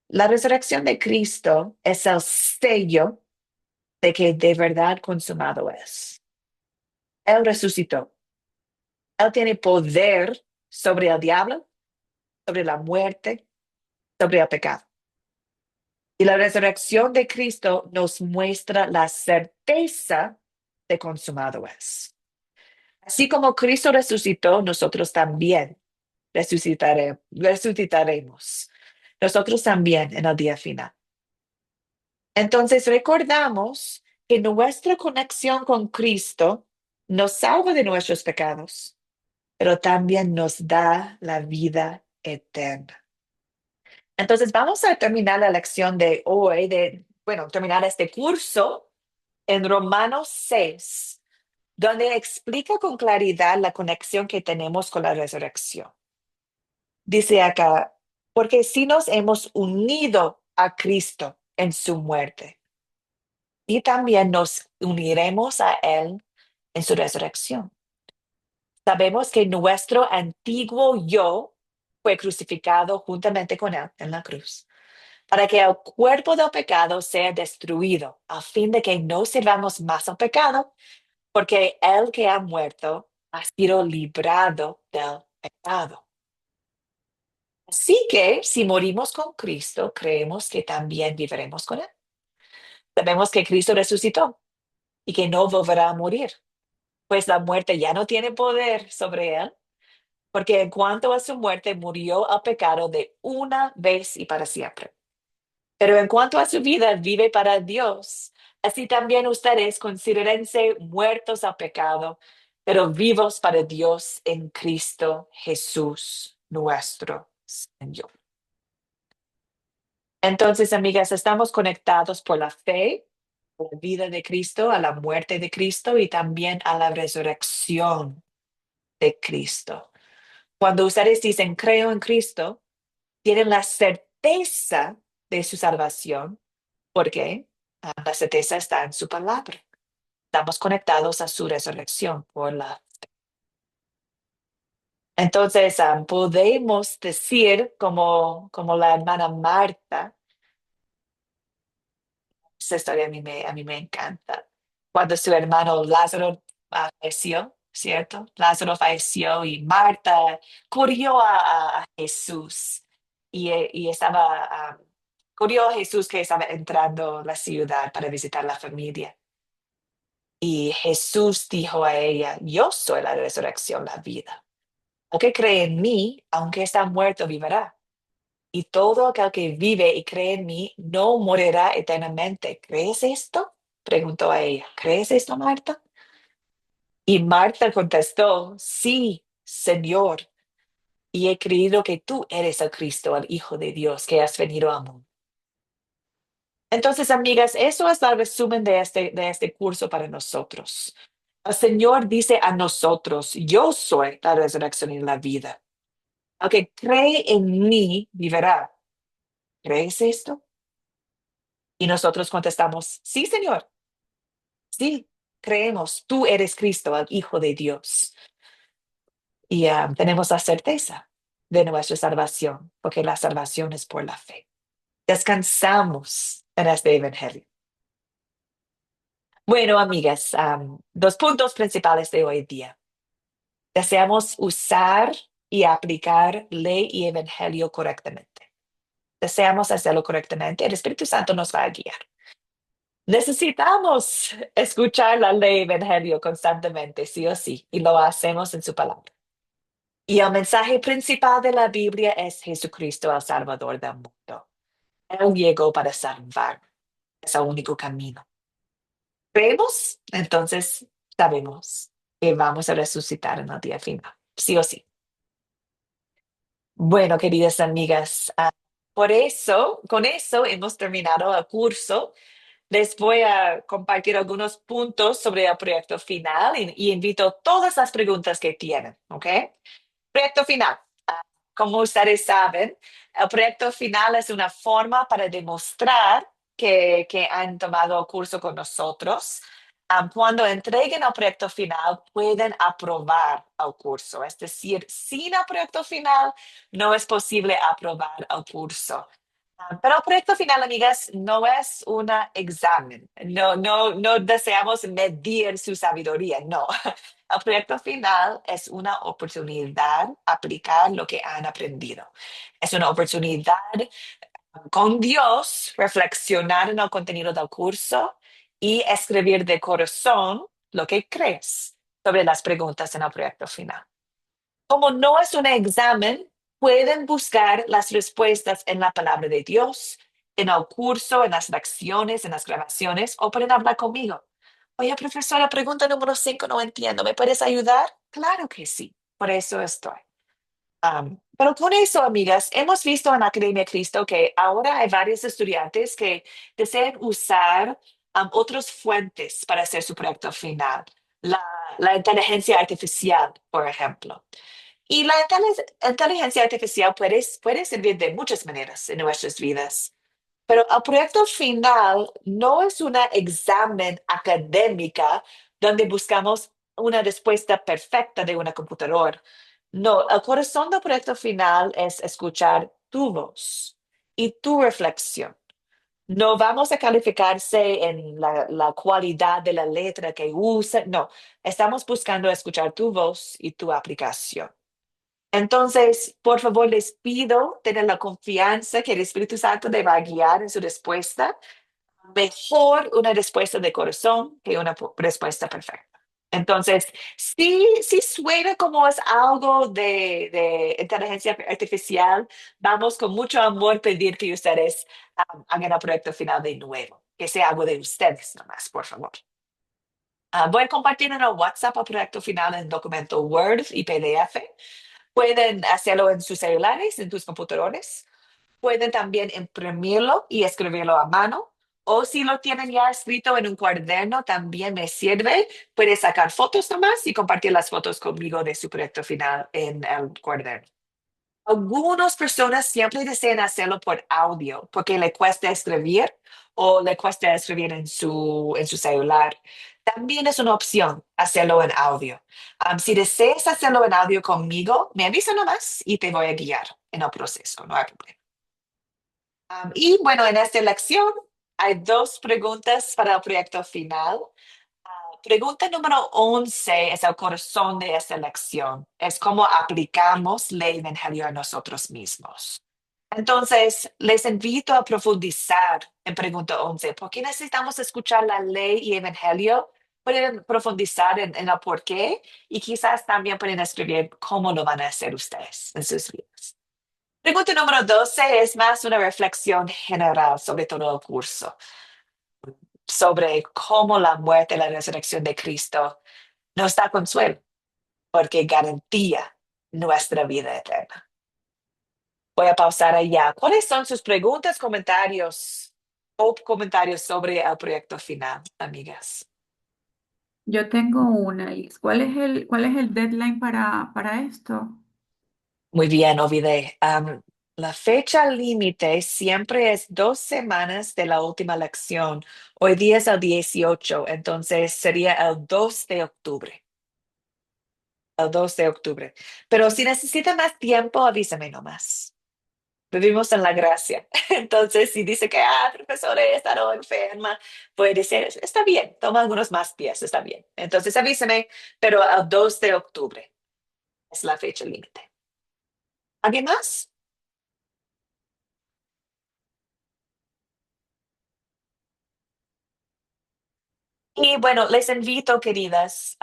la resurrección de Cristo es el sello de que de verdad consumado es. Él resucitó. Él tiene poder sobre el diablo, sobre la muerte, sobre el pecado. Y la resurrección de Cristo nos muestra la certeza de consumado es. Así como Cristo resucitó, nosotros también resucitaremos. Nosotros también en el día final. Entonces recordamos que nuestra conexión con Cristo nos salva de nuestros pecados, pero también nos da la vida eterna. Entonces vamos a terminar la lección de hoy, terminar este curso en Romanos 6, donde explica con claridad la conexión que tenemos con la resurrección. Dice acá, porque si nos hemos unido a Cristo en su muerte, y también nos uniremos a Él en su resurrección. Sabemos que nuestro antiguo yo fue crucificado juntamente con Él en la cruz, para que el cuerpo del pecado sea destruido, a fin de que no sirvamos más al pecado, porque el que ha muerto ha sido librado del pecado. Así que si morimos con Cristo, creemos que también viviremos con Él. Sabemos que Cristo resucitó y que no volverá a morir, pues la muerte ya no tiene poder sobre Él, porque en cuanto a su muerte murió al pecado de una vez y para siempre. Pero en cuanto a su vida, vive para Dios. Así también ustedes considérense muertos al pecado, pero vivos para Dios en Cristo Jesús, nuestro Señor. Entonces, amigas, estamos conectados por la fe, a la vida de Cristo, a la muerte de Cristo y también a la resurrección de Cristo. Cuando ustedes dicen creo en Cristo, tienen la certeza de su salvación. ¿Por qué? La certeza está en su palabra. Estamos conectados a su resurrección por la. Entonces, podemos decir como la hermana Marta, esa historia a mí me encanta. Cuando su hermano Lázaro falleció, ¿cierto? Lázaro falleció y Marta corrió a Jesús y corrió a Jesús que estaba entrando a la ciudad para visitar la familia. Y Jesús dijo a ella, yo soy la resurrección, la vida. El que cree en mí, aunque está muerto, vivirá. Y todo aquel que vive y cree en mí no morirá eternamente. ¿Crees esto? Preguntó a ella. ¿Crees esto, Marta? Y Marta contestó, sí, Señor. Y he creído que tú eres el Cristo, el Hijo de Dios, que has venido al mundo. Entonces, amigas, eso es el resumen de este curso para nosotros. El Señor dice a nosotros, yo soy la resurrección y la vida. El que cree en mí vivirá. ¿Crees esto? Y nosotros contestamos, sí, Señor, sí, creemos, tú eres Cristo, el Hijo de Dios. Y tenemos la certeza de nuestra salvación, porque la salvación es por la fe. Descansamos en este evangelio. Bueno, amigas, dos puntos principales de hoy día. Deseamos usar y aplicar ley y evangelio correctamente. Deseamos hacerlo correctamente. El Espíritu Santo nos va a guiar. Necesitamos escuchar la ley y evangelio constantemente, sí o sí, y lo hacemos en su palabra. Y el mensaje principal de la Biblia es Jesucristo, el Salvador del mundo. Él llegó para salvar. Es el único camino. ¿Creemos? Entonces sabemos que vamos a resucitar en el día final, sí o sí. Bueno, queridas amigas, con eso hemos terminado el curso. Les voy a compartir algunos puntos sobre el proyecto final y invito todas las preguntas que tienen, ¿ok? Proyecto final. Como ustedes saben, el proyecto final es una forma para demostrar que han tomado el curso con nosotros. Cuando entreguen el proyecto final, pueden aprobar el curso. Es decir, sin el proyecto final, no es posible aprobar el curso. Pero el proyecto final, amigas, no es un examen. No deseamos medir su sabiduría, no. El proyecto final es una oportunidad aplicar lo que han aprendido. Es una oportunidad con Dios reflexionar en el contenido del curso y escribir de corazón lo que crees sobre las preguntas en el proyecto final. Como no es un examen, pueden buscar las respuestas en la palabra de Dios, en el curso, en las lecciones, en las grabaciones, o pueden hablar conmigo. Oye, profesora, pregunta número 5, no entiendo. ¿Me puedes ayudar? Claro que sí. Por eso estoy. Pero con eso, amigas, hemos visto en la Academia Cristo que ahora hay varios estudiantes que desean usar otras fuentes para hacer su proyecto final. La, la inteligencia artificial, por ejemplo. Y la inteligencia artificial puede servir de muchas maneras en nuestras vidas, pero el proyecto final no es un examen académica donde buscamos una respuesta perfecta de una computadora. No, el corazón del proyecto final es escuchar tu voz y tu reflexión. No vamos a calificarse en la cualidad de la letra que usa, no, estamos buscando escuchar tu voz y tu aplicación. Entonces, por favor, les pido tener la confianza que el Espíritu Santo le va a guiar en su respuesta. Mejor una respuesta de corazón que una respuesta perfecta. Entonces, sí suena como es algo de inteligencia artificial. Vamos con mucho amor pedir que ustedes hagan el proyecto final de nuevo, que sea algo de ustedes nomás, por favor. Voy a compartir en el WhatsApp el proyecto final en documento Word y PDF. Pueden hacerlo en sus celulares, en tus computadores. Pueden también imprimirlo y escribirlo a mano. O si lo tienen ya escrito en un cuaderno, también me sirve. Puede sacar fotos nomás y compartir las fotos conmigo de su proyecto final en el cuaderno. Algunas personas siempre desean hacerlo por audio porque le cuesta escribir o le cuesta escribir en su celular. También es una opción hacerlo en audio. Si deseas hacerlo en audio conmigo, me avisa nomás y te voy a guiar en el proceso, no hay problema. Y bueno, en esta lección hay dos preguntas para el proyecto final. Pregunta número 11 es el corazón de esta lección. Es cómo aplicamos la evangelio a nosotros mismos. Entonces, les invito a profundizar en pregunta 11. ¿Por qué necesitamos escuchar la ley y evangelio? Pueden profundizar en el por qué y quizás también pueden escribir cómo lo van a hacer ustedes en sus vidas. Pregunta número 12 es más una reflexión general sobre todo el curso, sobre cómo la muerte y la resurrección de Cristo nos da consuelo, porque garantía nuestra vida eterna. Voy a pausar allá. ¿Cuáles son sus preguntas, comentarios o comentarios sobre el proyecto final, amigas? Yo tengo una, Liz. ¿Cuál es el deadline para esto? Muy bien, olvidé. La fecha límite siempre es 2 semanas de la última lección. Hoy día es el 18, entonces sería el 2 de octubre. El 2 de octubre. Pero si necesita más tiempo, avísame nomás. Vivimos en la gracia. Entonces, si dice que, profesora, he estado enferma, puede decir, está bien, toma algunos más días, está bien. Entonces, avísame, pero el 2 de octubre es la fecha límite. ¿Alguien más? Y bueno, les invito, queridas,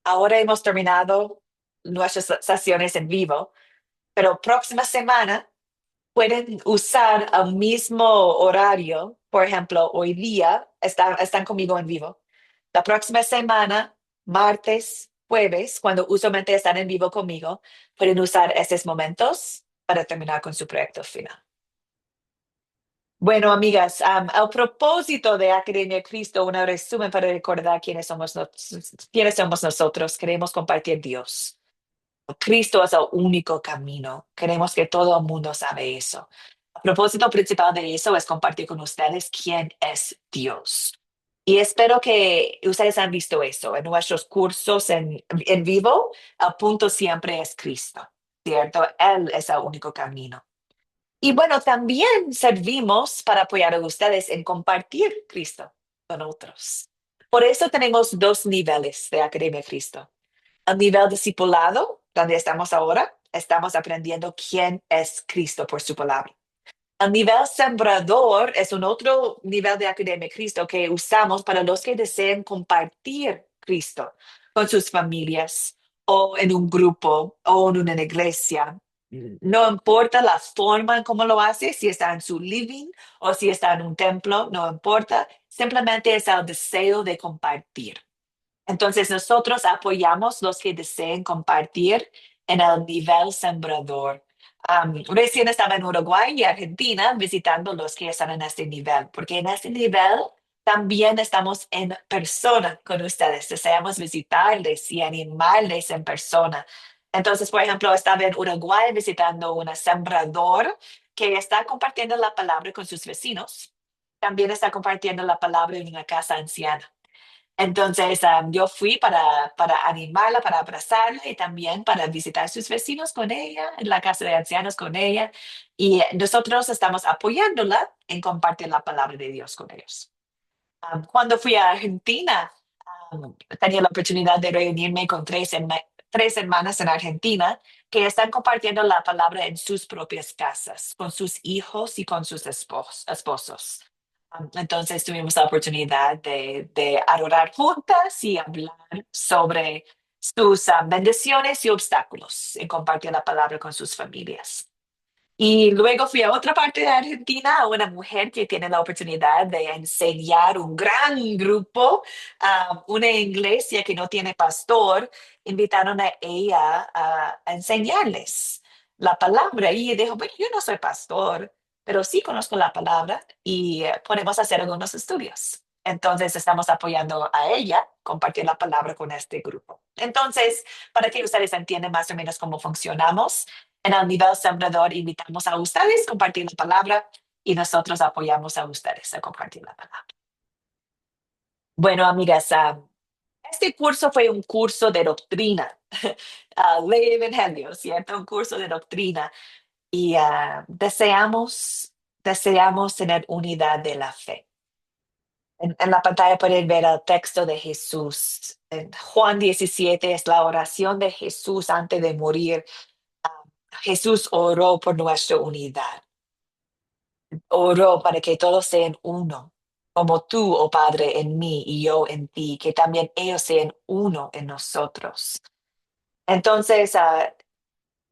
ahora hemos terminado nuestras sesiones en vivo, pero próxima semana pueden usar el mismo horario. Por ejemplo, hoy día están conmigo en vivo. La próxima semana, martes, jueves, cuando usualmente están en vivo conmigo, pueden usar esos momentos para terminar con su proyecto final. Bueno, amigas, al propósito de Academia Cristo, un resumen para recordar quiénes somos nosotros. Queremos compartir Dios. Cristo es el único camino. Queremos que todo el mundo sabe eso. El propósito principal de eso es compartir con ustedes quién es Dios. Y espero que ustedes han visto eso en nuestros cursos en vivo. El punto siempre es Cristo, ¿cierto? Él es el único camino. Y bueno, también servimos para apoyar a ustedes en compartir Cristo con otros. Por eso tenemos 2 niveles de Academia Cristo. El nivel discipulado, donde estamos ahora, estamos aprendiendo quién es Cristo por su palabra. El nivel sembrador es un otro nivel de Academia Cristo que usamos para los que deseen compartir Cristo con sus familias o en un grupo o en una iglesia. No importa la forma en cómo lo hace, si está en su living o si está en un templo, no importa. Simplemente es el deseo de compartir. Entonces, nosotros apoyamos los que deseen compartir en el nivel sembrador. Recién estaba en Uruguay y Argentina visitando los que están en este nivel, porque en este nivel también estamos en persona con ustedes. Deseamos visitarles y animarles en persona. Entonces, por ejemplo, estaba en Uruguay visitando un sembrador que está compartiendo la palabra con sus vecinos. También está compartiendo la palabra en una casa anciana. Entonces, yo fui para animarla, para abrazarla y también para visitar sus vecinos con ella, en la casa de ancianos con ella. Y nosotros estamos apoyándola en compartir la palabra de Dios con ellos. Cuando fui a Argentina, tenía la oportunidad de reunirme con 3 hermanas en Argentina que están compartiendo la palabra en sus propias casas, con sus hijos y con sus esposos. Entonces tuvimos la oportunidad de adorar juntas y hablar sobre sus bendiciones y obstáculos en compartir la palabra con sus familias. Y luego fui a otra parte de Argentina, a una mujer que tiene la oportunidad de enseñar un gran grupo, una iglesia que no tiene pastor, invitaron a ella a enseñarles la palabra. Y ella dijo, bueno, yo no soy pastor, pero sí conozco la palabra y podemos hacer algunos estudios. Entonces estamos apoyando a ella, compartir la palabra con este grupo. Entonces, para que ustedes entiendan más o menos cómo funcionamos, en el nivel sembrador invitamos a ustedes a compartir la palabra y nosotros apoyamos a ustedes a compartir la palabra. Bueno, amigas, este curso fue un curso de doctrina, ley y evangelio, ¿cierto? Un curso de doctrina y deseamos tener unidad de la fe. En la pantalla pueden ver el texto de Jesús. En Juan 17 es la oración de Jesús antes de morir. Jesús oró por nuestra unidad. Oró para que todos sean uno, como tú, oh Padre, en mí y yo en ti, que también ellos sean uno en nosotros. Entonces,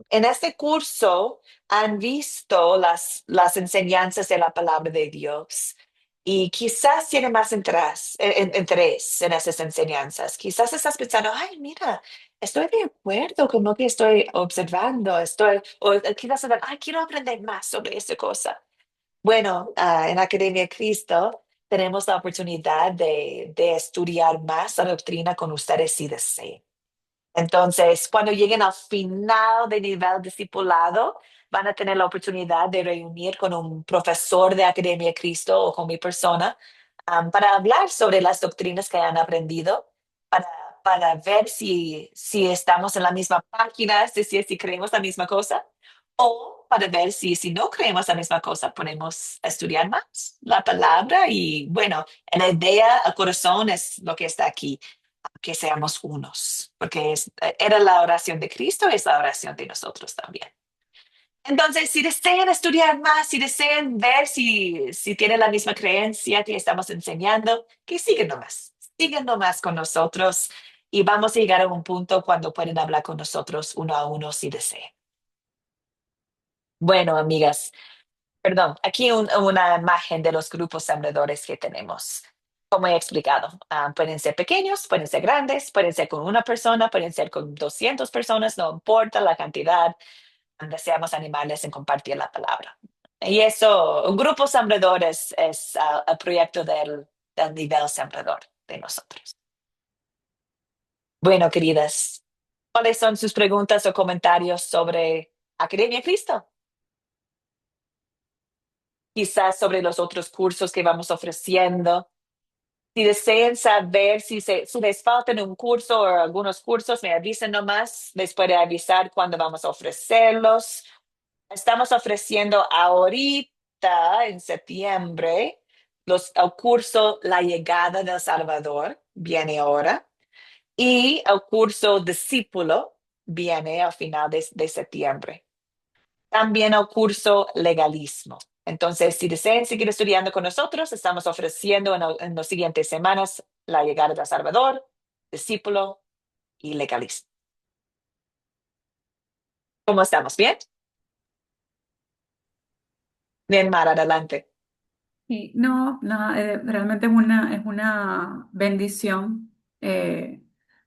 en este curso han visto las enseñanzas de la palabra de Dios y quizás tiene más interés en esas enseñanzas. Quizás estás pensando, ay, mira, estoy de acuerdo con lo que estoy observando, o quizás, ay, quiero aprender más sobre esa cosa. Bueno, en Academia Cristo tenemos la oportunidad de estudiar más la doctrina con ustedes si desean. Entonces, cuando lleguen al final de nivel discipulado, van a tener la oportunidad de reunir con un profesor de Academia Cristo o con mi persona para hablar sobre las doctrinas que han aprendido, para, para ver si estamos en la misma página, si creemos la misma cosa, o para ver si no creemos la misma cosa, podemos estudiar más la palabra y bueno, la idea, el corazón es lo que está aquí, que seamos unos, porque era la oración de Cristo, es la oración de nosotros también. Entonces, si desean estudiar más, si desean ver si tienen la misma creencia que estamos enseñando, que sigan nomás con nosotros y vamos a llegar a un punto cuando pueden hablar con nosotros uno a uno si desean. Bueno, amigas, perdón, aquí una imagen de los grupos sembradores que tenemos. Como he explicado, pueden ser pequeños, pueden ser grandes, pueden ser con una persona, pueden ser con 200 personas, no importa la cantidad, deseamos animarles en compartir la palabra. Y eso, un grupo sembrador es el proyecto del nivel sembrador de nosotros. Bueno, queridas, ¿cuáles son sus preguntas o comentarios sobre Academia Cristo? Quizás sobre los otros cursos que vamos ofreciendo. Si desean saber si les faltan un curso o algunos cursos, me avisen nomás. Les puede avisar cuándo vamos a ofrecerlos. Estamos ofreciendo ahorita, en septiembre, el curso La Llegada del Salvador, viene ahora, y el curso Discípulo viene al final de septiembre. También el curso Legalismo. Entonces, si desean seguir estudiando con nosotros, estamos ofreciendo en las siguientes semanas La Llegada del Salvador, Discípulo y Legalismo. ¿Cómo estamos? ¿Bien? Bien, Mar, adelante. Y no, realmente es una bendición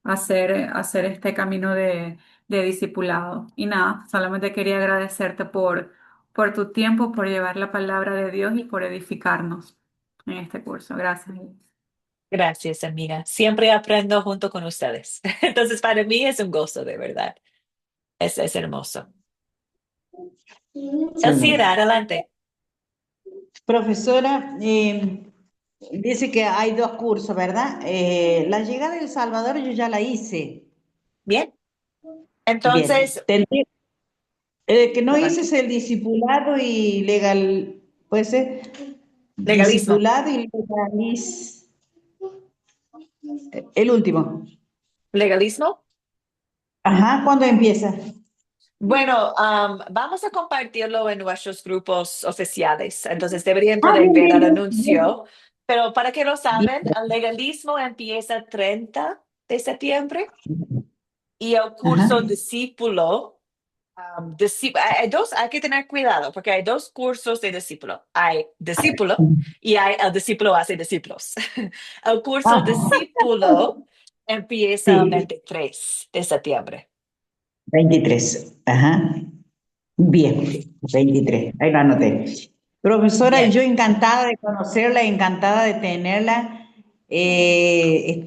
hacer este camino de discipulado. Y nada, solamente quería agradecerte por tu tiempo, por llevar la palabra de Dios y por edificarnos en este curso. Gracias. Gracias, amiga. Siempre aprendo junto con ustedes. Entonces, para mí es un gozo, de verdad. Es hermoso. Elcira, Sí. adelante. Profesora, dice que hay dos cursos, ¿verdad? La llegada de El Salvador yo ya la hice. Bien. Bien. Entonces, El que no hice es el discipulado y legal, puede ser legalismo. discipulado y el último. ¿Legalismo? Ajá, ¿cuándo empieza? Bueno, vamos a compartirlo en nuestros grupos oficiales. Entonces, deberían Ah, poder bien, ver bien, el bien, anuncio. Pero para que lo saben, bien. el legalismo empieza el 30 de septiembre y el Ajá. curso discípulo. Hay que tener cuidado porque hay dos cursos de discípulo. Hay discípulo y hay el discípulo hace discípulos. El curso Ah, discípulo empieza el sí, 23 de septiembre. 23. Ajá. Bien, 23. Ahí lo anoté. Profesora, Bien. yo encantada de conocerla, encantada de tenerla.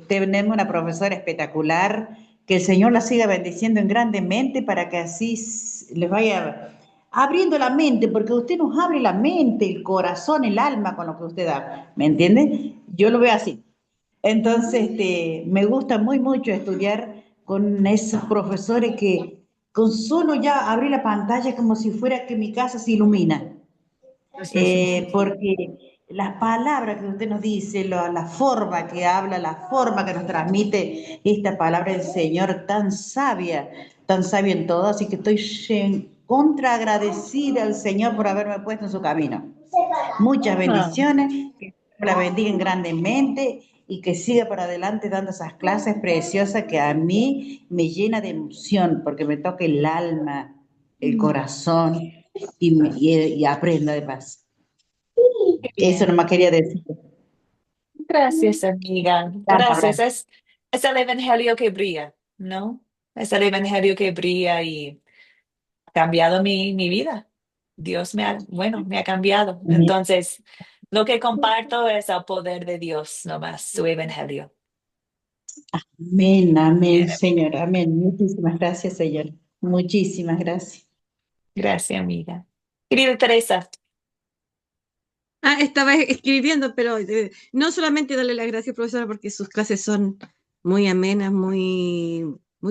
Tenemos una profesora espectacular. Que el Señor la siga bendiciendo en grandemente para que así les vaya abriendo la mente, porque usted nos abre la mente, el corazón, el alma con lo que usted da. ¿Me entiende? Yo lo veo así. Entonces, me gusta muy mucho estudiar con esos profesores que con solo ya abrir la pantalla es como si fuera que mi casa se ilumina. Porque las palabras que usted nos dice, la forma que habla, la forma que nos transmite esta palabra del Señor tan sabia en todo, así que estoy contra agradecida al Señor por haberme puesto en su camino. Muchas Ah, bendiciones, que la bendigan grandemente y que siga para adelante dando esas clases preciosas que a mí me llena de emoción porque me toca el alma, el corazón y aprendo de paz. qué Eso bien. nomás quería decir. Gracias, amiga. Gracias. Es el evangelio que brilla, ¿no? Es el evangelio que brilla y ha cambiado mi vida. Dios me ha cambiado. Entonces, lo que comparto es el poder de Dios, nomás, su evangelio. Amén, amén, Bien, Señor, amén. Muchísimas gracias, Señor. Muchísimas gracias. gracias, amiga. Querida Teresa, Estaba escribiendo, pero no solamente darle las gracias, profesora, porque sus clases son muy amenas, muy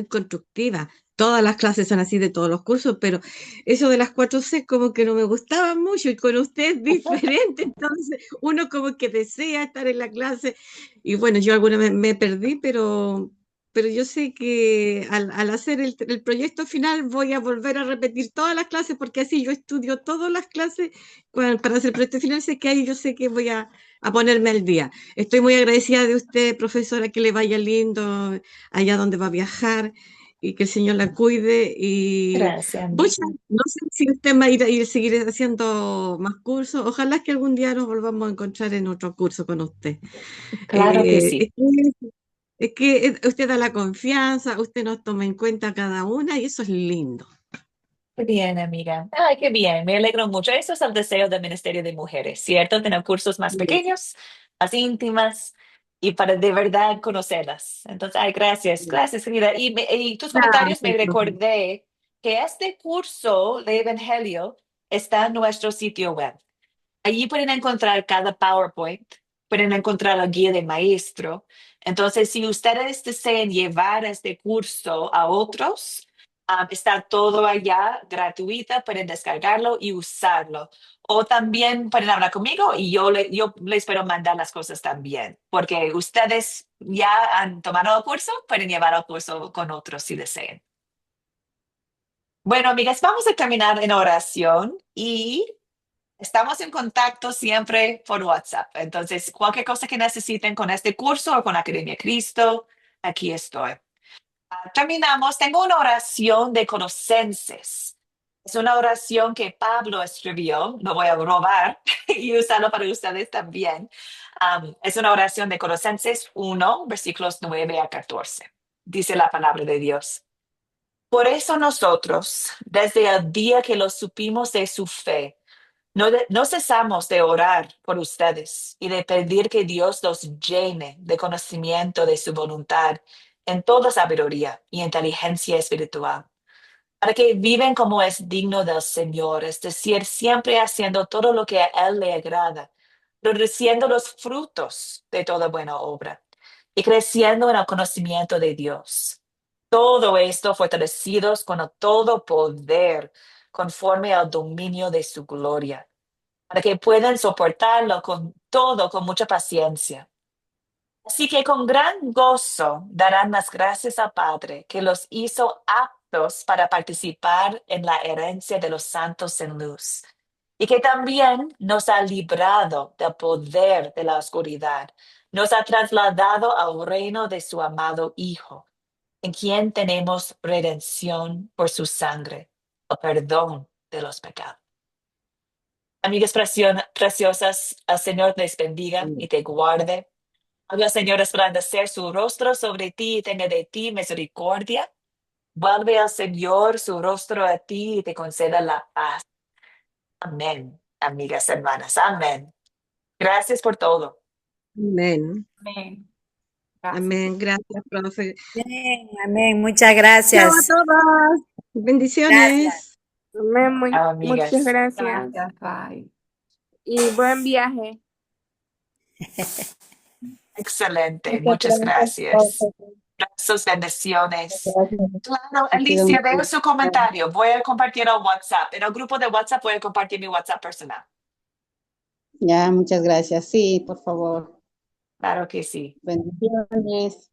constructivas. Todas las clases son así de todos los cursos, pero eso de las 4C como que no me gustaba mucho y con usted es diferente, entonces uno como que desea estar en la clase y bueno, yo alguna vez me perdí, pero yo sé que al hacer el proyecto final voy a volver a repetir todas las clases porque así yo estudio todas las clases para hacer el proyecto final, sé que ahí yo sé que voy a ponerme al día. Estoy muy agradecida de usted, profesora, que le vaya lindo allá donde va a viajar y que el Señor la cuide. Y gracias, muchas, amiga. no sé si usted va a ir seguir haciendo más cursos. Ojalá que algún día nos volvamos a encontrar en otro curso con usted. Claro que sí. Es que usted da la confianza, usted nos toma en cuenta a cada una y eso es lindo. Qué bien, amiga. Ay, qué bien. Me alegro mucho. Eso es el deseo del Ministerio de Mujeres, ¿cierto? Tener cursos más pequeños, más íntimas y para de verdad conocerlas. Entonces, ay, gracias. Gracias, querida. Y tus comentarios me Gracias, profe. recordé que este curso de Evangelio está en nuestro sitio web. Allí pueden encontrar cada PowerPoint, pueden encontrar la guía de maestro. Entonces, si ustedes desean llevar este curso a otros, está todo allá gratuita, pueden descargarlo y usarlo. O también pueden hablar conmigo y yo les puedo mandar las cosas también, porque ustedes ya han tomado el curso, pueden llevar el curso con otros si desean. Bueno, amigas, vamos a terminar en oración y estamos en contacto siempre por WhatsApp. Entonces, cualquier cosa que necesiten con este curso o con Academia Cristo, aquí estoy. Terminamos. Tengo una oración de Colosenses. Es una oración que Pablo escribió. Lo voy a robar y usarlo para ustedes también. Es una oración de Colosenses 1, versículos 9 a 14. Dice la palabra de Dios. Por eso nosotros, desde el día que lo supimos de su fe, no cesamos de orar por ustedes y de pedir que Dios los llene de conocimiento de su voluntad en toda sabiduría y inteligencia espiritual, para que viven como es digno del Señor, es decir, siempre haciendo todo lo que a Él le agrada, produciendo los frutos de toda buena obra y creciendo en el conocimiento de Dios. Todo esto fortalecidos con todo poder conforme al dominio de su gloria para que puedan soportarlo con todo, con mucha paciencia. Así que con gran gozo darán las gracias al Padre que los hizo aptos para participar en la herencia de los santos en luz y que también nos ha librado del poder de la oscuridad, nos ha trasladado al reino de su amado Hijo, en quien tenemos redención por su sangre, el perdón de los pecados. Amigas preciosas, el Señor les bendiga y te guarde. Haga, Señor, resplandecer su rostro sobre ti y tenga de ti misericordia. Vuelve al Señor su rostro a ti y te conceda la paz. Amén, amigas, hermanas. Amén. Gracias por todo. Amén. Amén. Gracias. Amén. Gracias, profe. Amén, amén. Muchas Chao a gracias. todas. Gracias. Bendiciones. Chao, Muchas amigas. gracias Gracias. Bye. y buen viaje. Excelente. Muchas Muchas gracias, gracias. profe. Sus bendiciones. Gracias. Claro, Te cuido Alicia, veo mucho. su comentario. Voy a compartir el WhatsApp. En el grupo de WhatsApp voy a compartir mi WhatsApp personal. Ya, muchas gracias. Sí, por favor. Claro que sí. Bendiciones. Bendiciones.